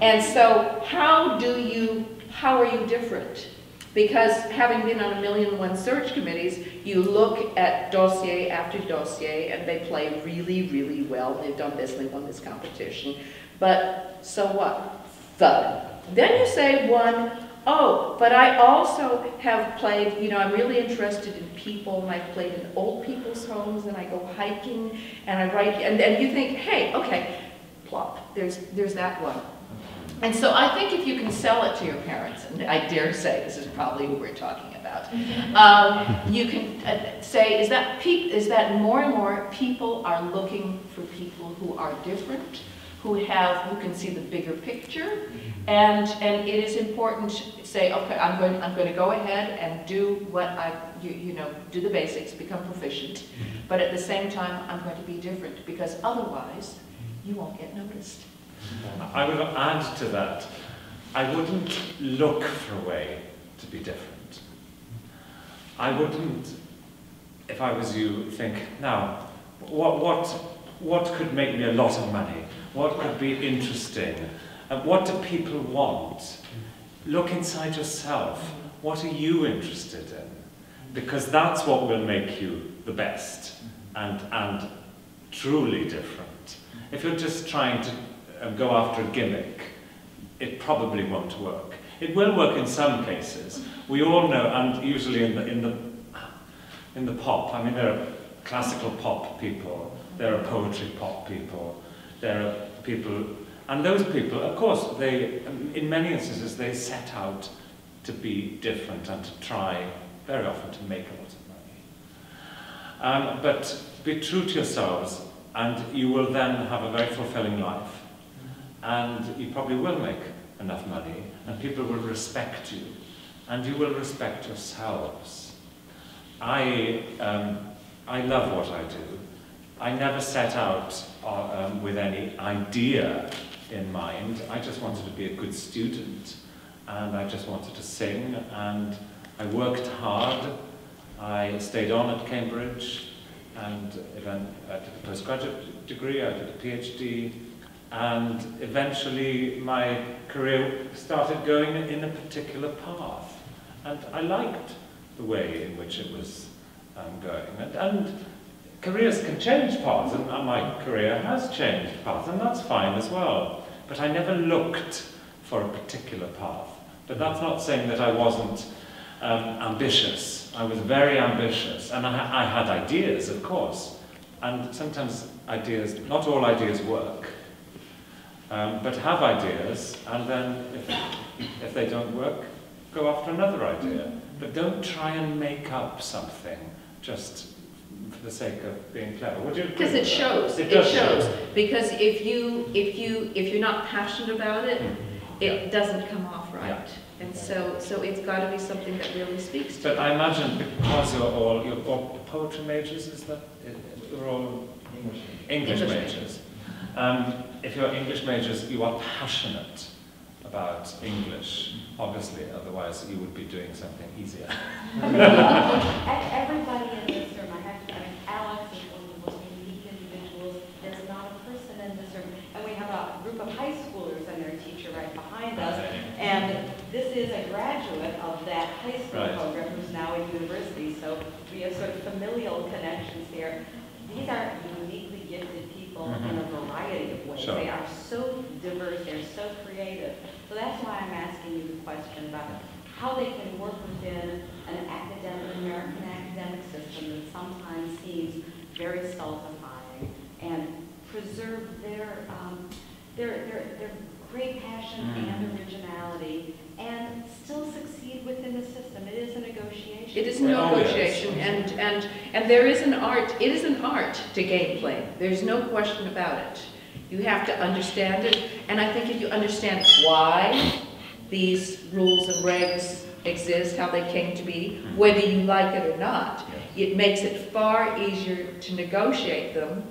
And so how are you different? Because having been on 1,000,001 search committees, you look at dossier after dossier, and they play really, really well. They've done this, they've won this competition. But so what? Thud. Then you say oh, but I also have played, you know, I'm really interested in people, and I've played in old people's homes, and I go hiking, and I write, and you think, hey, okay, plop, there's that one. And so I think if you can sell it to your parents, and I dare say this is probably who we're talking about, you can say, is that more and more people are looking for people who are different, who can see the bigger picture, and it is important to say, okay, I'm going to go ahead and do what do the basics, become proficient, but at the same time I'm going to be different, because otherwise you won't get noticed. I would add to that, I wouldn't look for a way to be different. I wouldn't, if I was you, think, now, what could make me a lot of money? What could be interesting? What do people want? Look inside yourself. What are you interested in? Because that's what will make you the best and truly different. If you're just trying to go after a gimmick, it probably won't work. It will work in some cases. We all know, and usually in the pop, I mean, there are classical pop people, there are poetry pop people, there are people, and those people, of course, in many instances, they set out to be different and to try, very often, to make a lot of money. But be true to yourselves, and you will then have a very fulfilling life. And you probably will make enough money, and people will respect you, and you will respect yourselves. I love what I do. I never set out with any idea in mind. I just wanted to be a good student, and I just wanted to sing, and I worked hard. I stayed on at Cambridge, and I did a postgraduate degree, I did a PhD, and eventually my career started going in a particular path. And I liked the way in which it was going. And careers can change paths, and my career has changed paths, and that's fine as well. But I never looked for a particular path. But that's not saying that I wasn't ambitious. I was very ambitious, and I had ideas, of course. And sometimes not all ideas work. But have ideas, and then if they don't work, go after another idea. But don't try and make up something just for the sake of being clever. Would you agree? Because it with that? shows. It It does shows. show. Because if you're not passionate about it, it doesn't come off right. Yeah. And so it's got to be something that really speaks to But you. I imagine because you're all poetry majors, is that? You're all English English majors. If you're English majors, you are passionate about English, obviously, otherwise you would be doing something easier. Everybody in this room, Alex is one of the most unique individuals. There's not a person in this room. And we have a group of high schoolers and their teacher right behind us. And this is a graduate of that high school Right. program who's now at university. So we have sort of familial connections here. These are uniquely gifted people in a variety of ways. Sure. They are so diverse, they're so creative. So that's why I'm asking you the question about how they can work within an American academic system that sometimes seems very stultifying and preserve their great passion and originality and still succeed within the system. It is a negotiation. It is a Oh, yes. negotiation, and there is an art. It is an art to game play. There's no question about it. You have to understand it, and I think if you understand why these rules and regs exist, how they came to be, whether you like it or not, it makes it far easier to negotiate them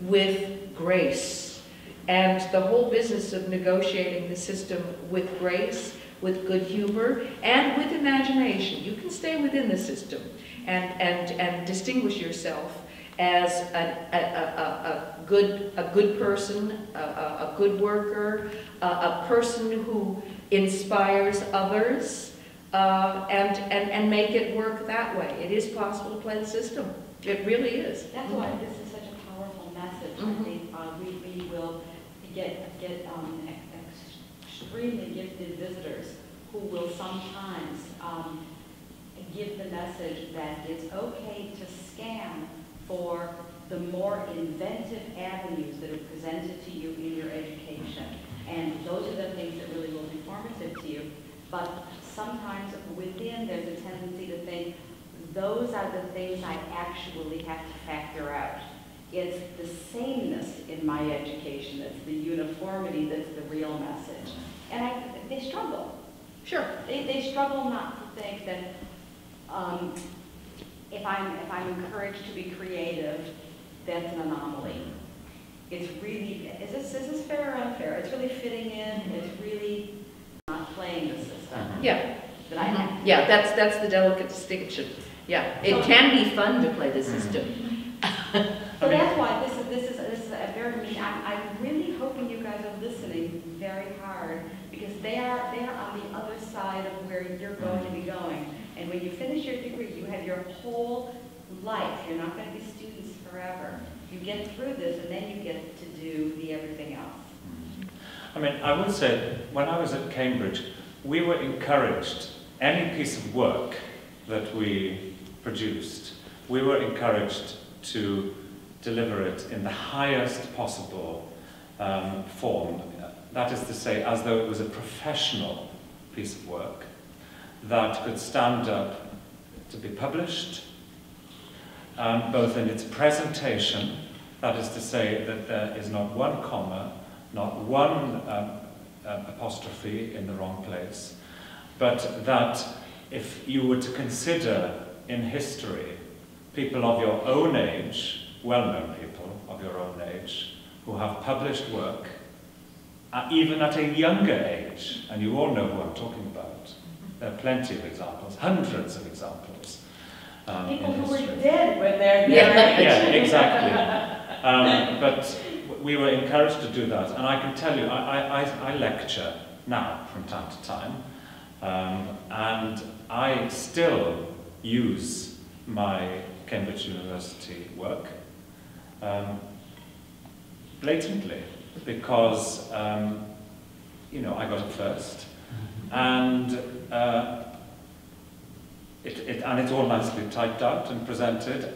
with grace. And the whole business of negotiating the system with grace, with good humor, and with imagination. You can stay within the system and distinguish yourself as a good person, a good worker, a person who inspires others, and make it work that way. It is possible to play the system. It really is. That's why this is such a powerful message. I think we will get extremely gifted visitors who will sometimes give the message that it's okay to scan for the more inventive avenues that are presented to you in your education. And those are the things that really will be formative to you. But sometimes within there's a tendency to think, those are the things I actually have to factor out. It's the sameness in my education, that's the uniformity, that's the real message. And they struggle. Sure. They struggle not to think that if I'm encouraged to be creative, that's an anomaly. It's really, is this fair or unfair? It's really fitting in, it's really not playing the system. Yeah. That I have. Yeah, that's the delicate distinction. Yeah, it can be fun to play the system. So that's why this is a very, I'm really hoping you guys are listening very hard, because they are on the other side of where you're going to be going. And when you finish your degree, you have your whole life. You're not going to be students forever. You get through this, and then you get to do the everything else. I mean, I would say, when I was at Cambridge, we were encouraged, any piece of work that we produced, we were encouraged to deliver it in the highest possible form. That is to say, as though it was a professional piece of work that could stand up to be published, both in its presentation, that is to say that there is not one comma, not one apostrophe in the wrong place, but that if you were to consider in history people of your own age, well-known people of your own age, who have published work, even at a younger age, and you all know who I'm talking about. There are plenty of examples, hundreds of examples. People in who were history. dead when they're Yeah, exactly. But we were encouraged to do that, and I can tell you, I lecture now from time to time, and I still use my Cambridge University work blatantly, because you know, I got it first, and it's all nicely typed out and presented.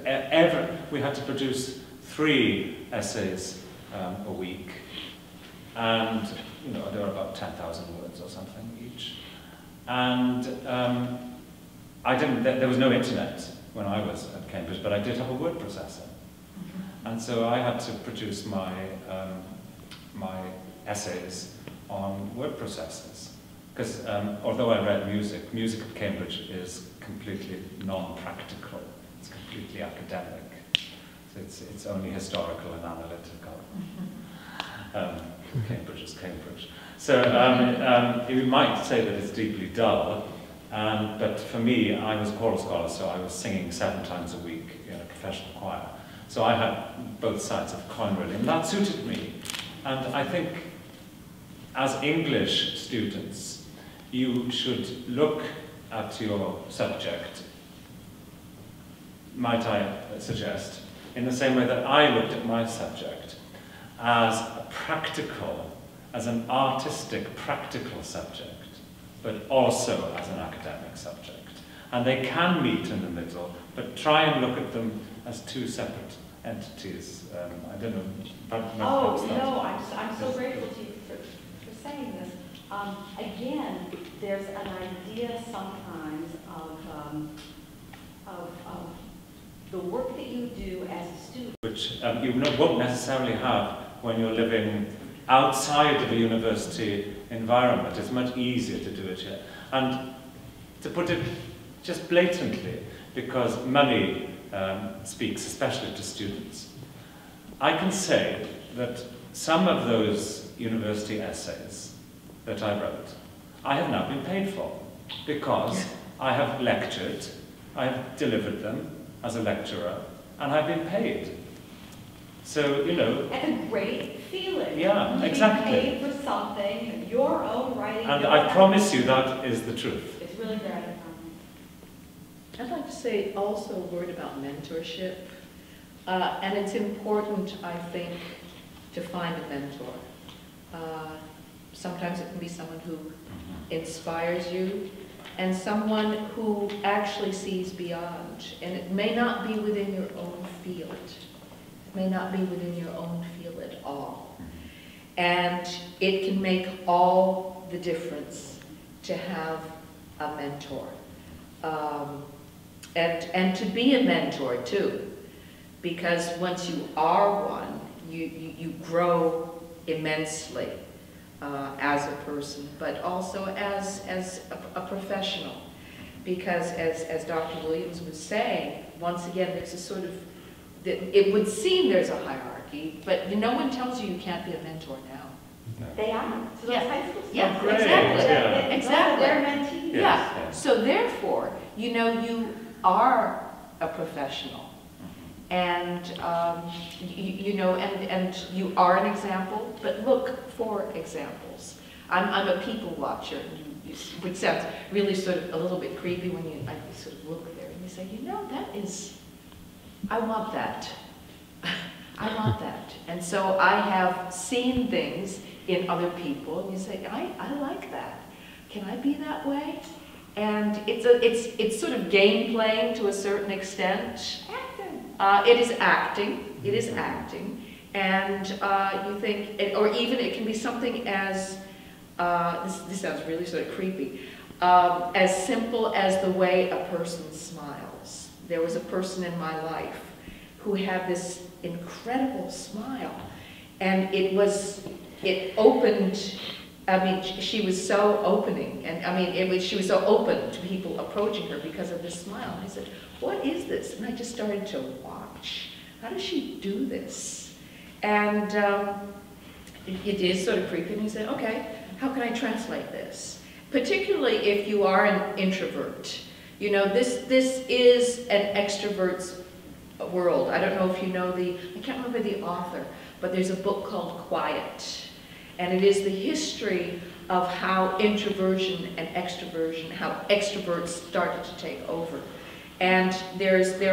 We had to produce 3 essays a week, and you know, there were about 10,000 words or something each. And there was no internet when I was at Cambridge, but I did have a word processor. And so I had to produce my essays on word processors. Because although I read music, music at Cambridge is completely non-practical. It's completely academic. So it's only historical and analytical. Cambridge is Cambridge. So you might say that it's deeply dull, but for me, I was a choral scholar, so I was singing 7 times a week in a professional choir. So I had both sides of the coin, really, and that suited me. And I think, as English students, you should look at your subject, might I suggest, in the same way that I looked at my subject, as a practical, as an artistic, practical subject, but also as an academic subject. And they can meet in the middle, but try and look at them as 2 separate entities. I don't know. Oh, no, I'm so grateful to you for saying this. Again, there's an idea sometimes of the work that you do as a student. Which you won't necessarily have when you're living outside of a university environment. It's much easier to do it here. And to put it just blatantly, because money speaks especially to students, I can say that some of those university essays that I wrote, I have now been paid for, because I have lectured, I have delivered them as a lecturer, and I've been paid. So, you know... And a great feeling. Yeah, exactly. Being paid for something, your own writing. And I promise you that is the truth. It's really gratifying. I'd like to say also a word about mentorship. And it's important, I think, to find a mentor. Sometimes it can be someone who inspires you, and someone who actually sees beyond. And it may not be within your own field. It may not be within your own field at all. And it can make all the difference to have a mentor. And to be a mentor too. Because once you are one, you grow immensely as a person, but also as a professional. Because as Dr. Williams was saying, once again, there's a sort of, it would seem there's a hierarchy, but no one tells you you can't be a mentor now. No. They are. So those high school students. Yeah, Great, exactly. yeah. Exactly. They're mentees. Yes, Yeah. yes. So therefore, you know, you are a professional. And, you know, and you are an example, but look for examples. I'm a people watcher, which sounds really sort of a little bit creepy when you sort of look there and you say, you know, that is, I want that. I want that. And so I have seen things in other people, and you say, I like that. Can I be that way? And it's sort of game playing to a certain extent. It is acting. It is acting. And you think, or even it can be something as, this sounds really sort of creepy, as simple as the way a person smiles. There was a person in my life who had this incredible smile. And it opened, I mean, she was so opening, and I mean, she was so open to people approaching her because of this smile. And I said, what is this? And I just started to watch. How does she do this? And it is sort of creepy, and you say, okay, how can I translate this? Particularly if you are an introvert. You know, this is an extrovert's world. I don't know if you know I can't remember the author, but there's a book called Quiet. And it is the history of how introversion and extroversion, how extroverts started to take over. And there's an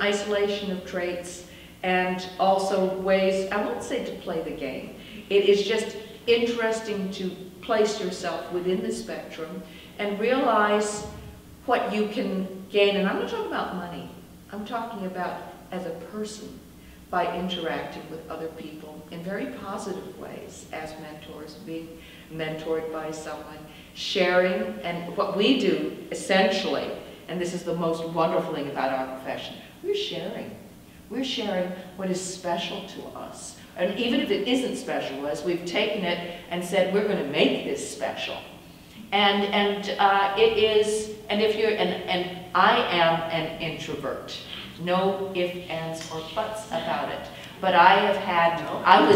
isolation of traits and also ways, I won't say to play the game. It is just interesting to place yourself within the spectrum and realize what you can gain. And I'm not talking about money. I'm talking about as a person, by interacting with other people in very positive ways as mentors, being mentored by someone, sharing. And what we do, essentially, and this is the most wonderful thing about our profession, we're sharing. We're sharing what is special to us. And even if it isn't special to us, we've taken it and said, we're going to make this special. And it is, and if you're, and I am an introvert. No ifs, ands, or buts about it. But I have had, I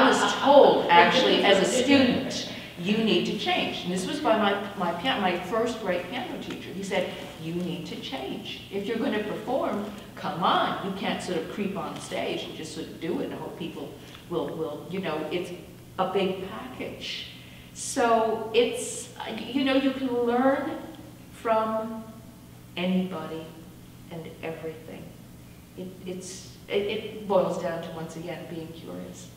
was told actually as a student, you need to change. And this was by my first great piano teacher. He said, you need to change. If you're going to perform, come on. You can't sort of creep on stage and just sort of do it and hope people will, you know, it's a big package. So it's, you know, you can learn from anybody and everything. It boils down to, once again, being curious.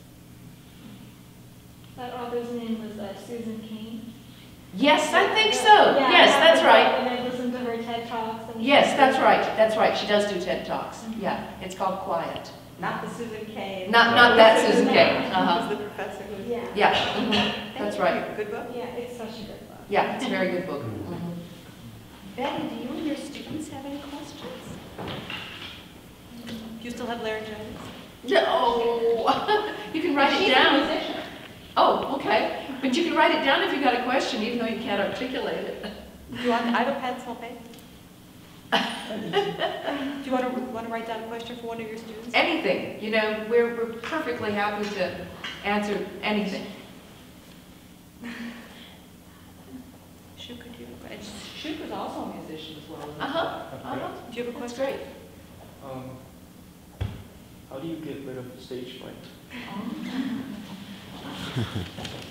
That author's name was Susan Cain. Yes, I think so. Yeah, Yes, that's right. And I listened to her TED Talks. And Yes, that's right. That's right. She does do TED Talks. Yeah, it's called Quiet. Not the Susan Cain. Not that Susan Cain. Who's the professor who? Yeah. Yeah, mhm, that's right. Good book? Yeah, it's such a good book. Yeah, it's a very good book. Mhm. Betty, do you and your students have any questions? Do you still have laryngitis? No, you can write it She's a down. musician. Oh, okay. But you can write it down if you got a question, even though you can't articulate it. Do you want, I have a pencil, paper. Do you want to write down a question for one of your students? Anything, you know, we're perfectly happy to answer anything. Shoot, could you have a question? Shoot was also a musician as well. Do you have a That's question? great. How do you get rid of stage fright?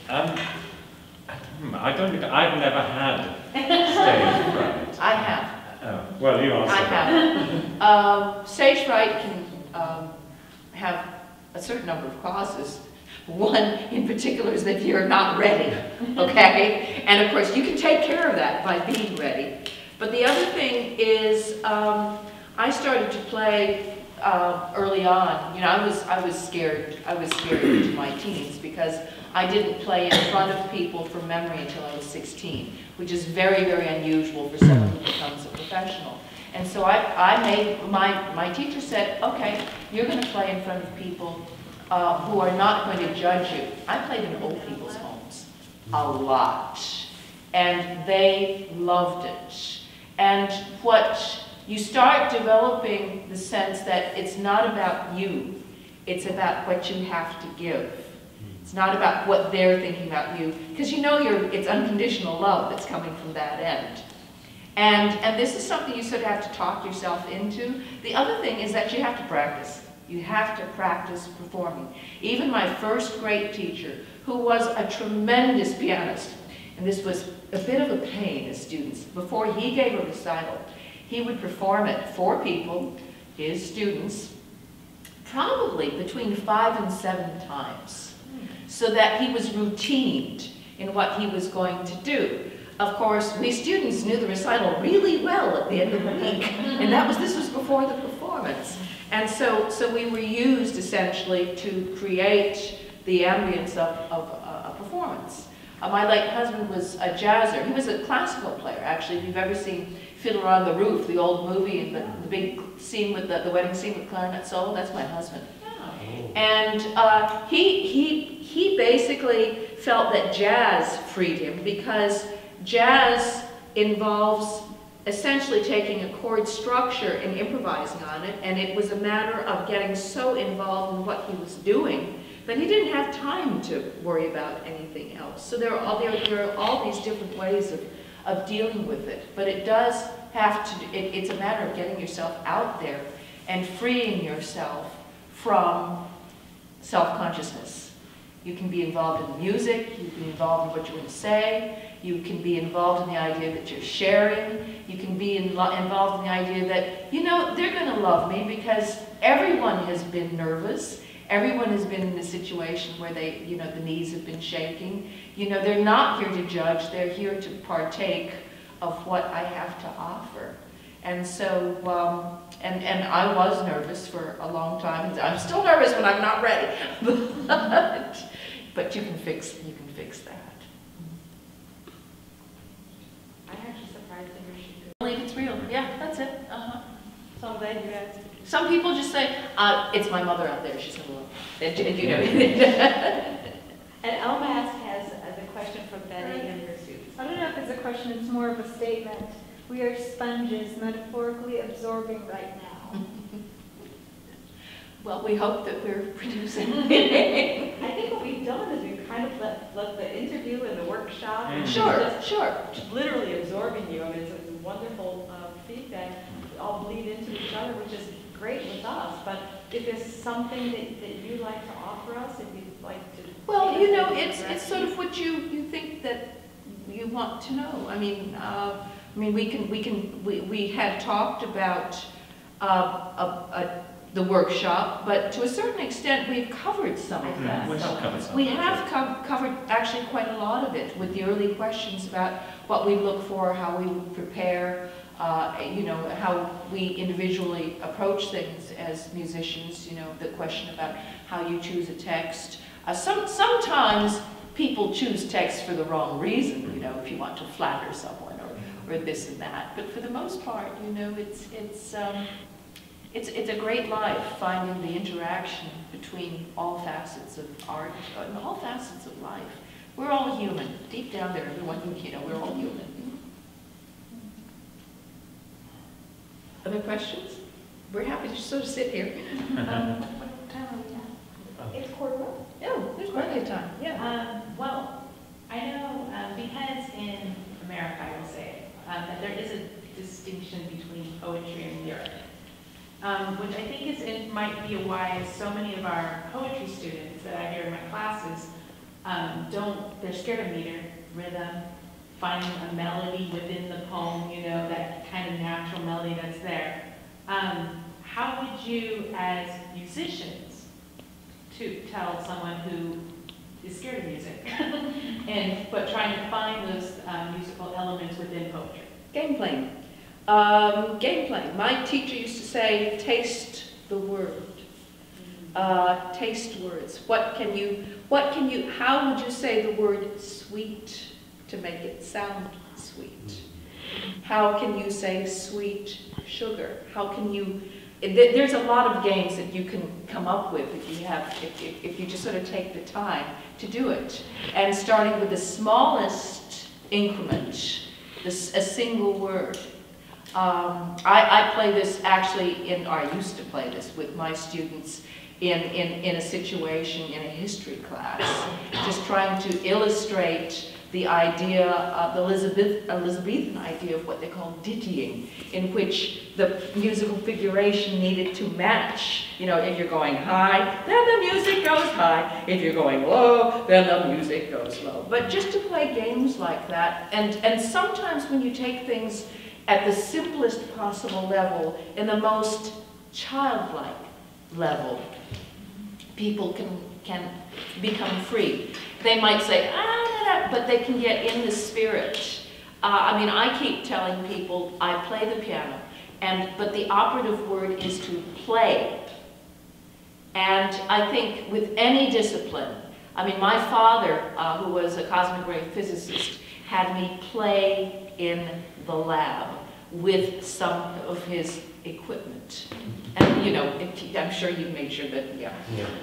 I don't think, I've never had stage fright. I have. Oh, well, you answered I that. have. Stage fright can have a certain number of causes. One in particular is that you're not ready, okay? And of course, you can take care of that by being ready. But the other thing is, I started to play early on. You know, I was scared. I was scared into my teens because I didn't play in front of people from memory until I was 16, which is very, very unusual for someone who becomes a professional. And so I made, my teacher said, okay, you're going to play in front of people who are not going to judge you. I played in old people's homes a lot, and they loved it. And what you start developing the sense that it's not about you, it's about what you have to give. It's not about what they're thinking about you, because you know it's unconditional love that's coming from that end. And this is something you sort of have to talk yourself into. The other thing is that you have to practice. You have to practice performing. Even my first great teacher, who was a tremendous pianist, and this was a bit of a pain as students, before he gave a recital, he would perform it for people, his students, probably between 5 and 7 times, so that he was routined in what he was going to do. Of course, we students knew the recital really well at the end of the week, and this was before the performance. And so we were used essentially to create the ambience of a performance. My late husband was a jazzer. He was a classical player, actually. If you've ever seen Fiddler on the Roof, the old movie, and the big scene with the wedding scene with clarinet solo, that's my husband. And he basically felt that jazz freed him because jazz involves essentially taking a chord structure and improvising on it, and it was a matter of getting so involved in what he was doing that he didn't have time to worry about anything else. So there are all these different ways of dealing with it, but it does have to, it's a matter of getting yourself out there and freeing yourself from self-consciousness. You can be involved in the music, you can be involved in what you're going to say, you can be involved in the idea that you're sharing, you can be involved in the idea that, you know, they're going to love me because everyone has been nervous, everyone has been in a situation where they, you know, the knees have been shaking. You know, they're not here to judge, they're here to partake of what I have to offer. And so, and I was nervous for a long time. I'm still nervous when I'm not ready, but you can fix that. I'm actually surprised to hear she could. glad you asked. Some people just say, it's my mother out there, she's hello. You know. And Elmas has the question from Betty and her students. I don't know if it's a question, it's more of a statement. We are sponges metaphorically absorbing right now. Well, we hope that we're producing. I think what we've done is we've kind of let the interview and the workshop. And just literally absorbing you. I mean, it's wonderful feedback. We all bleed into each other, which is great with us. But if there's something that you'd like to offer us, if you'd like to. Well, you know, it's sort of what you think that you want to know. I mean, we had talked about the workshop, but to a certain extent, we've covered some of that. We have covered some. We have covered actually quite a lot of it with the early questions about what we look for, how we would prepare, you know, how we individually approach things as musicians, you know, the question about how you choose a text. Sometimes people choose text for the wrong reason, you know, if you want to flatter someone or this and that. But for the most part, you know, it's a great life finding the interaction between all facets of art and all facets of life. We're all human. Deep down there, everyone, you know, we're all human. Other questions? We're happy to sort of sit here. What time are we at? It's 4:15. Oh, there's plenty of time. Yeah. Well, I know because in America, I will say, that there is a distinction between poetry and lyric. Which I think might be why so many of our poetry students that I hear in my classes they're scared of meter, rhythm, finding a melody within the poem, you know, that kind of natural melody that's there. How would you, as musicians, to tell someone who is scared of music, but trying to find those musical elements within poetry? Game playing. Game playing. My teacher used to say, taste the word. Taste words. How would you say the word sweet to make it sound sweet? How can you say sweet sugar? How can you, there's a lot of games that you can come up with if you just sort of take the time to do it. And starting with the smallest increment, a single word. I play this actually or I used to play this with my students in a situation in a history class, just trying to illustrate the idea of the Elizabethan idea of what they call dittying, in which the musical figuration needed to match. You know, if you're going high, then the music goes high. If you're going low, then the music goes low. But just to play games like that, and sometimes when you take things at the simplest possible level, in the most childlike level, people can become free. They might say, but they can get in the spirit. I mean, I keep telling people I play the piano, but the operative word is to play. And I think with any discipline, I mean, my father, who was a cosmic ray physicist, had me play in the lab with some of his equipment. And, you know, I'm sure you made sure that,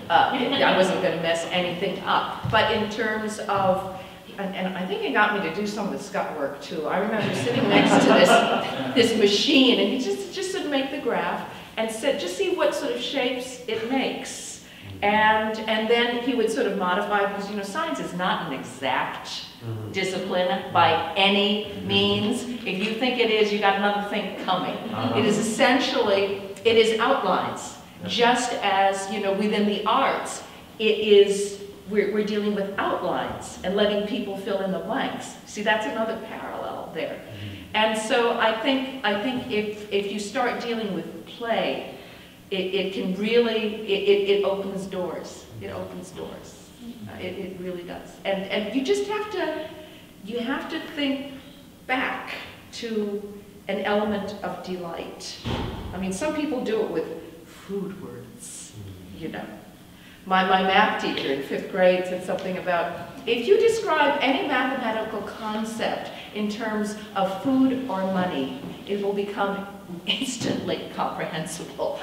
I wasn't going to mess anything up. But in terms of, and I think he got me to do some of the scut work too. I remember sitting next to this machine, and he just sort of make the graph and said, just see what sort of shapes it makes. And then he would sort of modify, because, you know, science is not an exact discipline by any means. If you think it is, you got another thing coming. It is essentially, it is outlines. Just as, you know, within the arts, it is, we're dealing with outlines and letting people fill in the blanks. See, that's another parallel there. And so I think if you start dealing with play, it can really, it opens doors. It opens doors. It really does. And you just have to think back to an element of delight. I mean, some people do it with food words, you know. My math teacher in 5th grade said something about, if you describe any mathematical concept in terms of food or money, it will become instantly comprehensible.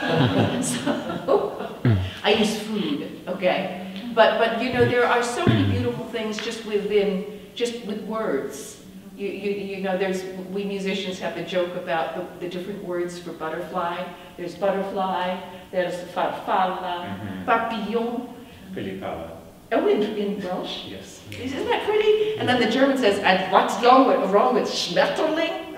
So, I use food, okay? But you know, there are so many beautiful things just with words. You know, we musicians have the joke about the different words for butterfly. There's butterfly, there's farfalla, papillon. Billy Paula. Oh, in Welsh? Yes. Isn't that pretty? And then the German says, and what's wrong with Schmetterling?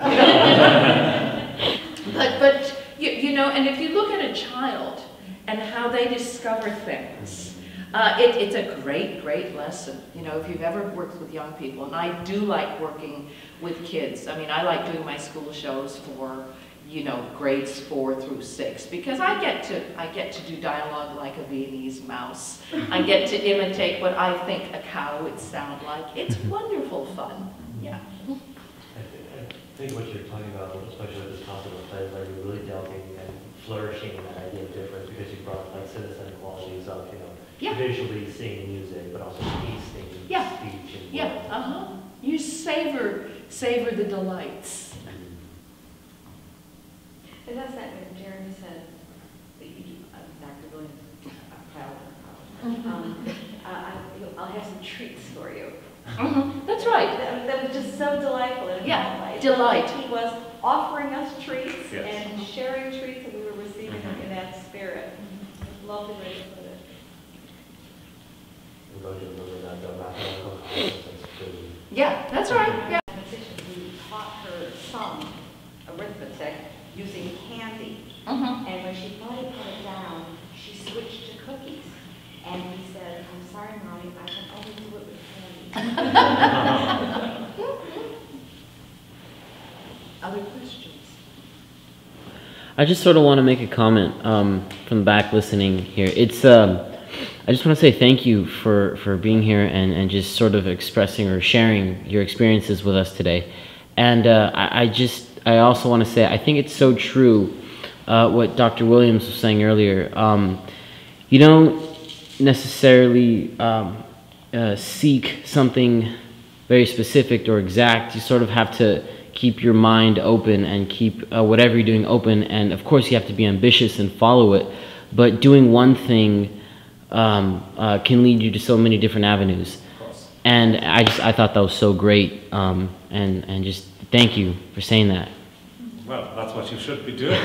but you know, and if you look at a child and how they discover things, it's a great lesson. You know, if you've ever worked with young people, and I do like working with kids. I mean, I like doing my school shows for, you know, grades 4 through 6, because I get to do dialogue like a Viennese mouse. I get to imitate what I think a cow would sound like. It's wonderful fun. Yeah. I think what you're talking about, especially with this concept of play, is like you're really delving and flourishing in that idea of difference, because you brought like citizen qualities of, you know, visually seeing music, but also tasting speech and words. You savor the delights. And that's that when Jeremy said, Dr. Williams, I'll have some treats for you. That's right. That was just so delightful. Delight. He was offering us treats and sharing treats, and we were receiving them in that spirit. Lovely way to put it. Yeah, that's right. Yeah. Who taught her son arithmetic using candy. Mm-hmm. And when she finally put it down, she switched to cookies. And he said, "I'm sorry, Mommy, I can only do it with candy." Other questions? I just sort of want to make a comment from the back listening here. It's I just want to say thank you for being here and just sort of expressing or sharing your experiences with us today. And I also want to say I think it's so true what Dr. Williams was saying earlier. You don't necessarily seek something very specific or exact. You sort of have to keep your mind open and keep whatever you're doing open. And of course you have to be ambitious and follow it. But doing one thing can lead you to so many different avenues. And I thought that was so great. And just thank you for saying that. Well, that's what you should be doing.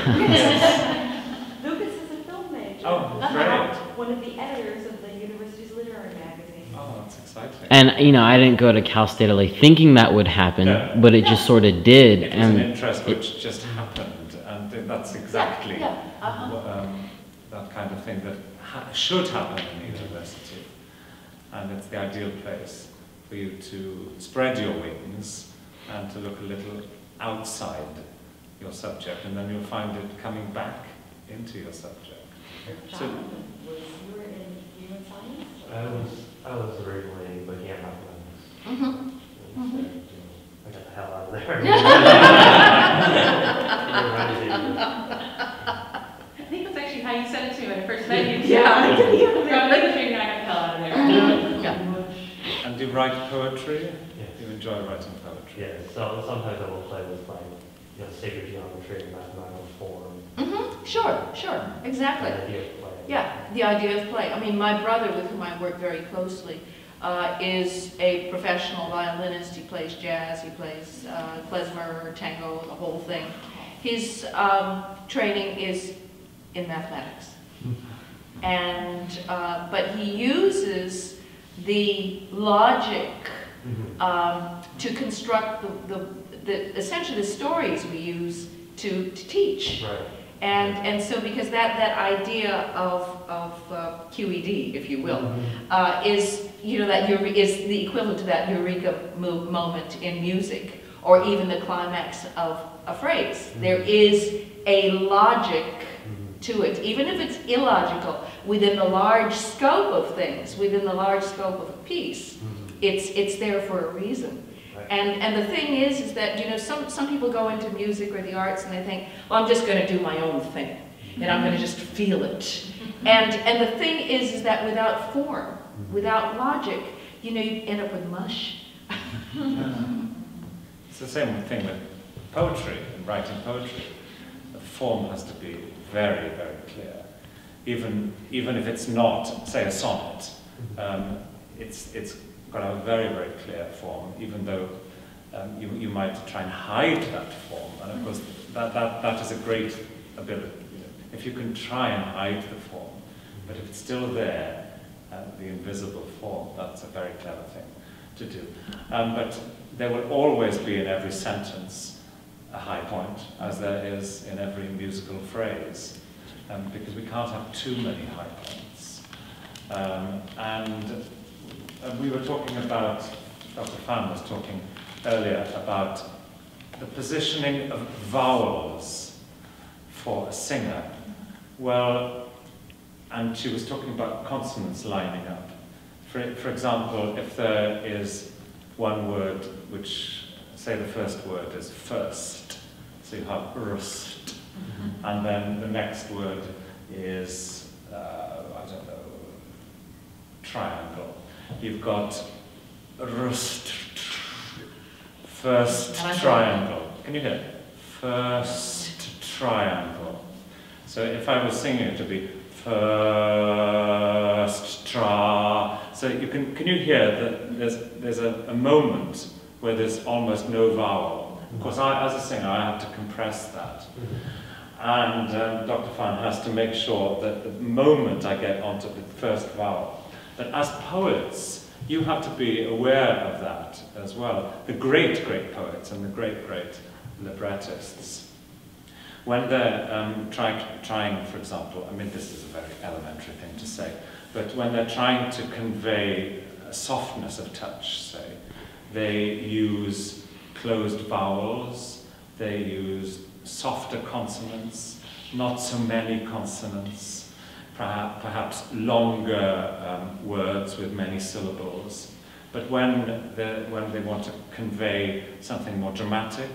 Lucas is a film major. Oh, great. One of the editors of the university's literary magazine. Oh, that's exciting. And, you know, I didn't go to Cal State LA thinking that would happen, but it just sort of did. It was an interest which just happened, and that's exactly that kind of thing that should happen in a university. And it's the ideal place for you to spread your wings and to look a little outside your subject, and then you'll find it coming back into your subject. John, you were in human science? I was originally looking at mathematics. I got the hell out of there. I think that's actually how you said it to me when I first met you. Yeah, I can hear I'm really sure you're not going to hell out of there. And do you write poetry? Yes. Do you enjoy writing poetry? Yeah, so sometimes I will play with like, you know, sacred geometry and mathematical form. Sure, exactly. The idea of play. Yeah, the idea of play. I mean, my brother, with whom I work very closely, is a professional violinist. He plays jazz, he plays klezmer, tango, the whole thing. His training is in mathematics. And, but he uses the logic to construct essentially the stories we use to teach. Right. And so because that idea of QED, if you will, is, you know, that is the equivalent to that eureka moment in music, or even the climax of a phrase. There is a logic to it, even if it's illogical, within the large scope of things, within the large scope of a piece. It's there for a reason. And the thing is that, you know, some people go into music or the arts and they think, well, I'm just going to do my own thing, and I'm going to just feel it. And the thing is that without form, without logic, you know, you end up with mush. It's the same thing with poetry and writing poetry. the form has to be very, very clear. Even if it's not, say, a sonnet, it's got a very, very clear form, even though you might try and hide that form. And of course, that is a great ability. If you can try and hide the form, but if it's still there, the invisible form, that's a very clever thing to do. But there will always be in every sentence a high point, as there is in every musical phrase, because we can't have too many high points. And we were talking about, Dr. Fan was talking earlier about the positioning of vowels for a singer. Well, and she was talking about consonants lining up. For example, if there is one word which, say the first word is first, so you have rust, and then the next word is, I don't know, triangle. You've got rust, first triangle. Can you hear? First triangle. So if I was singing it to be first tra, so you can you hear that there's a moment where there's almost no vowel. Of course, as a singer, I have to compress that. And Dr. Fan has to make sure that the moment I get onto the first vowel, that as poets, you have to be aware of that as well. The great, great poets and the great, great librettists, when they're trying, for example, I mean, this is a very elementary thing to say, but when they're trying to convey a softness of touch, say, they use closed vowels, they use softer consonants, not so many consonants, perhaps longer words with many syllables. But when they want to convey something more dramatic,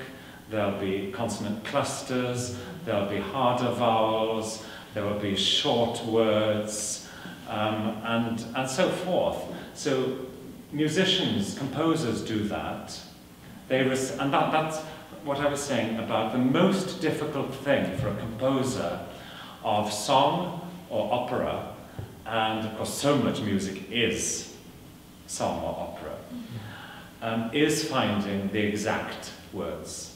there'll be consonant clusters, there'll be harder vowels, there will be short words, and so forth. So musicians, composers do that. And that's what I was saying about the most difficult thing for a composer of song or opera, and of course so much music is song or opera, is finding the exact words.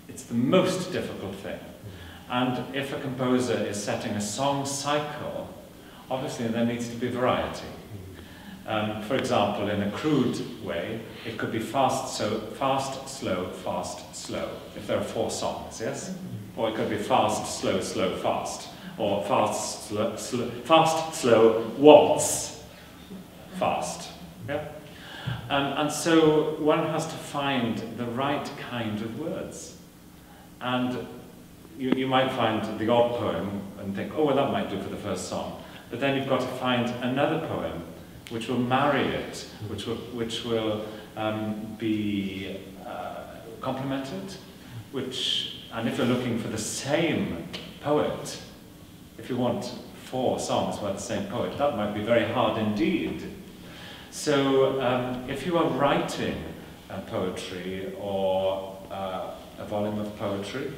It's the most difficult thing. And if a composer is setting a song cycle, obviously there needs to be variety. For example, in a crude way, it could be fast, slow, fast, slow, if there are 4 songs, yes? Or it could be fast, slow, slow, fast. Or fast, slow, waltz, fast. Yeah? And so one has to find the right kind of words. And you might find the odd poem and think, oh, well, that might do for the first song. But then you've got to find another poem which will marry it, which will be complemented, and if you're looking for the same poet, if you want 4 songs by the same poet, that might be very hard indeed. So if you are writing poetry or a volume of poetry,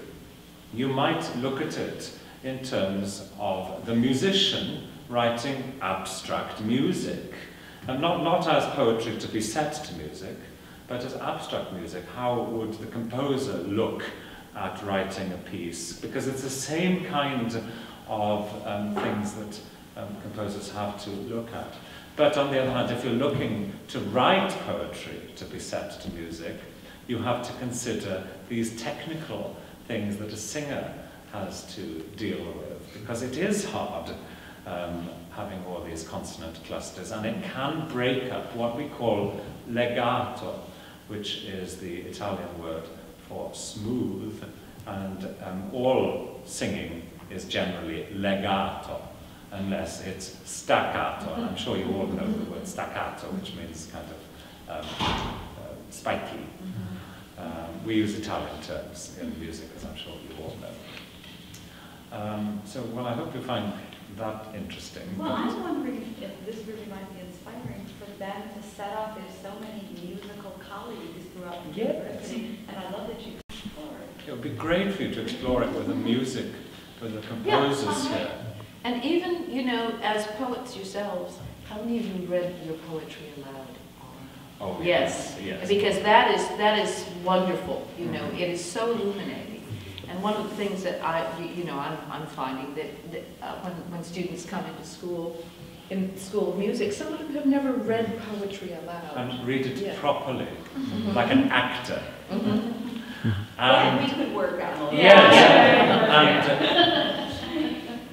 you might look at it in terms of the musician writing abstract music. And not as poetry to be set to music, but as abstract music. How would the composer look at writing a piece? Because it's the same kind of things that composers have to look at. But on the other hand, if you're looking to write poetry to be set to music, you have to consider these technical things that a singer has to deal with, because it is hard having all these consonant clusters, and it can break up what we call legato, which is the Italian word for smooth, and all singing is generally legato, unless it's staccato, and I'm sure you all know the word staccato, which means kind of spiky. We use Italian terms in music, as I'm sure you all know. So, well, I hope you find that interesting. Well, I'm wondering if this really might be inspiring for them to set up. There's so many musical colleagues throughout the university, and I love that you explored. it would be great for you to explore it with the music, with the composers here. And even, you know, as poets yourselves, how many of you read your poetry aloud? Oh, Yes, yes. because that is wonderful, you know, it is so illuminating. And one of the things that I'm finding that when students come into school, in School of Music, some of them have never read poetry aloud. And read it Yeah. properly, like an actor. That we could work on. Yes, and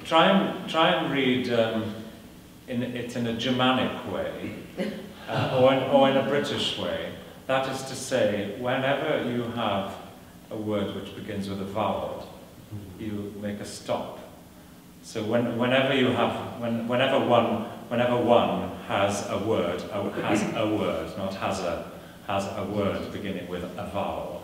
try and read it in a Germanic way, or in a British way. That is to say, whenever you have a word which begins with a vowel, you make a stop. So whenever one has a word, not has a word beginning with a vowel.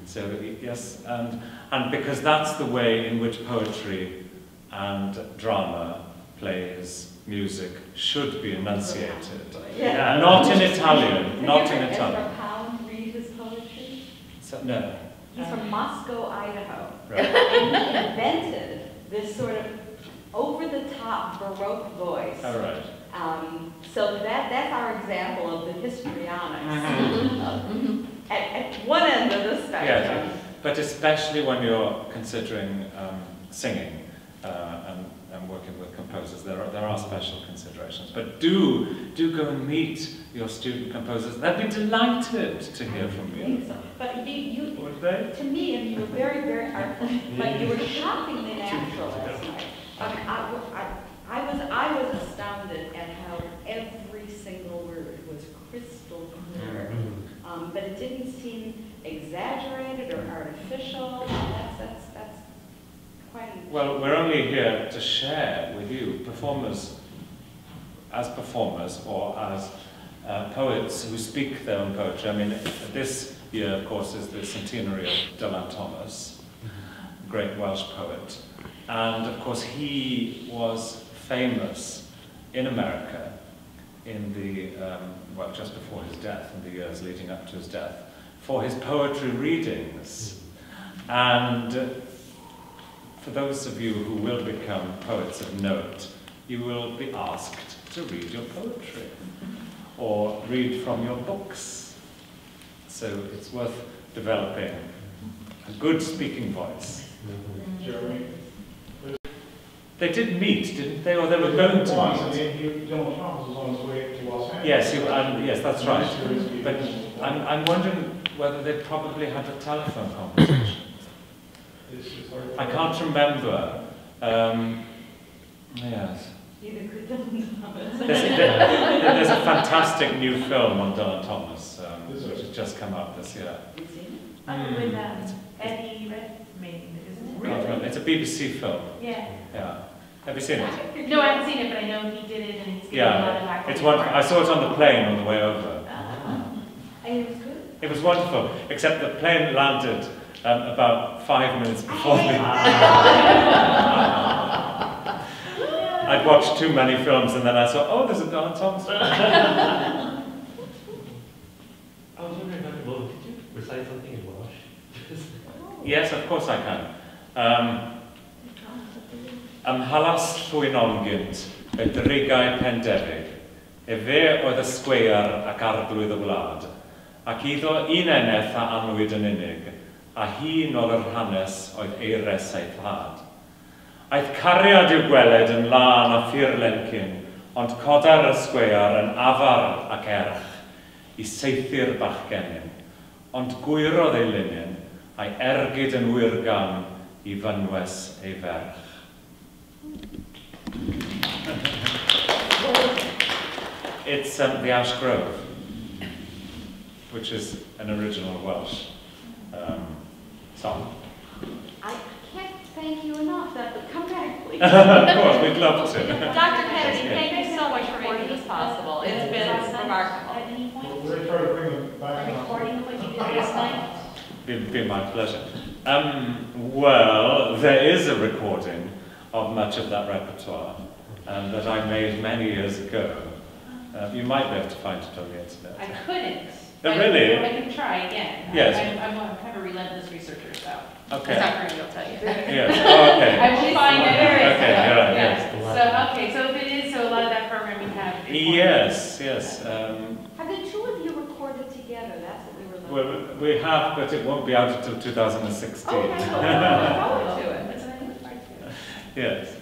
So yes, and because that's the way in which poetry and drama, plays, music should be enunciated. Yeah. Not in Italian, not in Have you Italian. ever Pound read his poetry? So, no. He's from Moscow, Idaho. Right. And he invented this sort of over-the-top Baroque voice. All right. So that's our example of the histrionics at one end of the spectrum. Yes, but especially when you're considering singing and working with composers, there are special considerations. But do go and meet your student composers. They'd be delighted to hear from you. So, but Would they? to me, and you were very, very artful, but you were shockingly natural last night. I was astounded at how every single word was crystal clear. But it didn't seem exaggerated or artificial. That's quite. Well, we're only here to share with you, performers or as poets who speak their own poetry. I mean, this year, of course, is the centenary of Dylan Thomas, great Welsh poet. And of course, he was famous in America in the, just before his death, in the years leading up to his death, for his poetry readings. And for those of you who will become poets of note, you will be asked to read your poetry or read from your books. So it's worth developing a good speaking voice. Jeremy? They did meet, didn't they? Or they were going to Once, meet. Dylan Thomas was on his way to Los Angeles. Yes, yes, that's right. But I'm wondering whether they probably had a telephone conversation. I can't remember. Yes. Neither could Dylan Thomas. There's a fantastic new film on Dylan Thomas, which has just come out this year. Have you seen With Eddie Redmayne, isn't it? Really? It's a BBC film. Yeah. Yeah. Have you seen it? No, I haven't seen it, but I know he did it, and it's getting a lot of Yeah. accolades It's for wonderful. it. I saw it on the plane on the way over. And it was good. It was wonderful, except the plane landed about 5 minutes before me. I'd watched too many films and then I saw, oh, there's a Dylan Thomas film. I was wondering, Dr. Bowen, could you recite something in Welsh? Yes, of course I can. Ymhalas llwynongynt, y drigau pendefig, fe oedd y sgweiar ac arglwydd y wlad, ac iddo un eneth a anwyd yn unig, a hi nôl yr hanes oedd eires ei thad. Aeth cariad i'w gweled yn lan a ffurlencyn, ond codar y sgweiar yn afar ac erch, i seithi'r bachgenyn, ond gwyrodd ei linyn, a'i ergyd yn wyrgan i fynwes ei ferch. It's the Ash Grove, which is an original Welsh song. I can't thank you enough. Come back, please. Of course, we'd love to. Dr. Kennedy, thank you so much for making this possible. It's been remarkable. At any point, We're going to try to bring them a back. recording of what you did last night? Be my pleasure. Well, there is a recording of much of that repertoire that I made many years ago. You might be able to find it on the internet. I couldn't, Really? I can try again. Yes. I'm kind of a relentless researcher, so. Okay. It's not Corinne, I'll tell you. Yes. Oh, okay. I will find it. Okay, yeah, Yeah. yes. So, okay, so if it is, so a lot of that programming have. Yes, yes. Have the two of you recorded together? That's what we were looking Well, we have, but it won't be out until 2016. for. Okay, well, look forward to it. That's what I look forward to. Yes.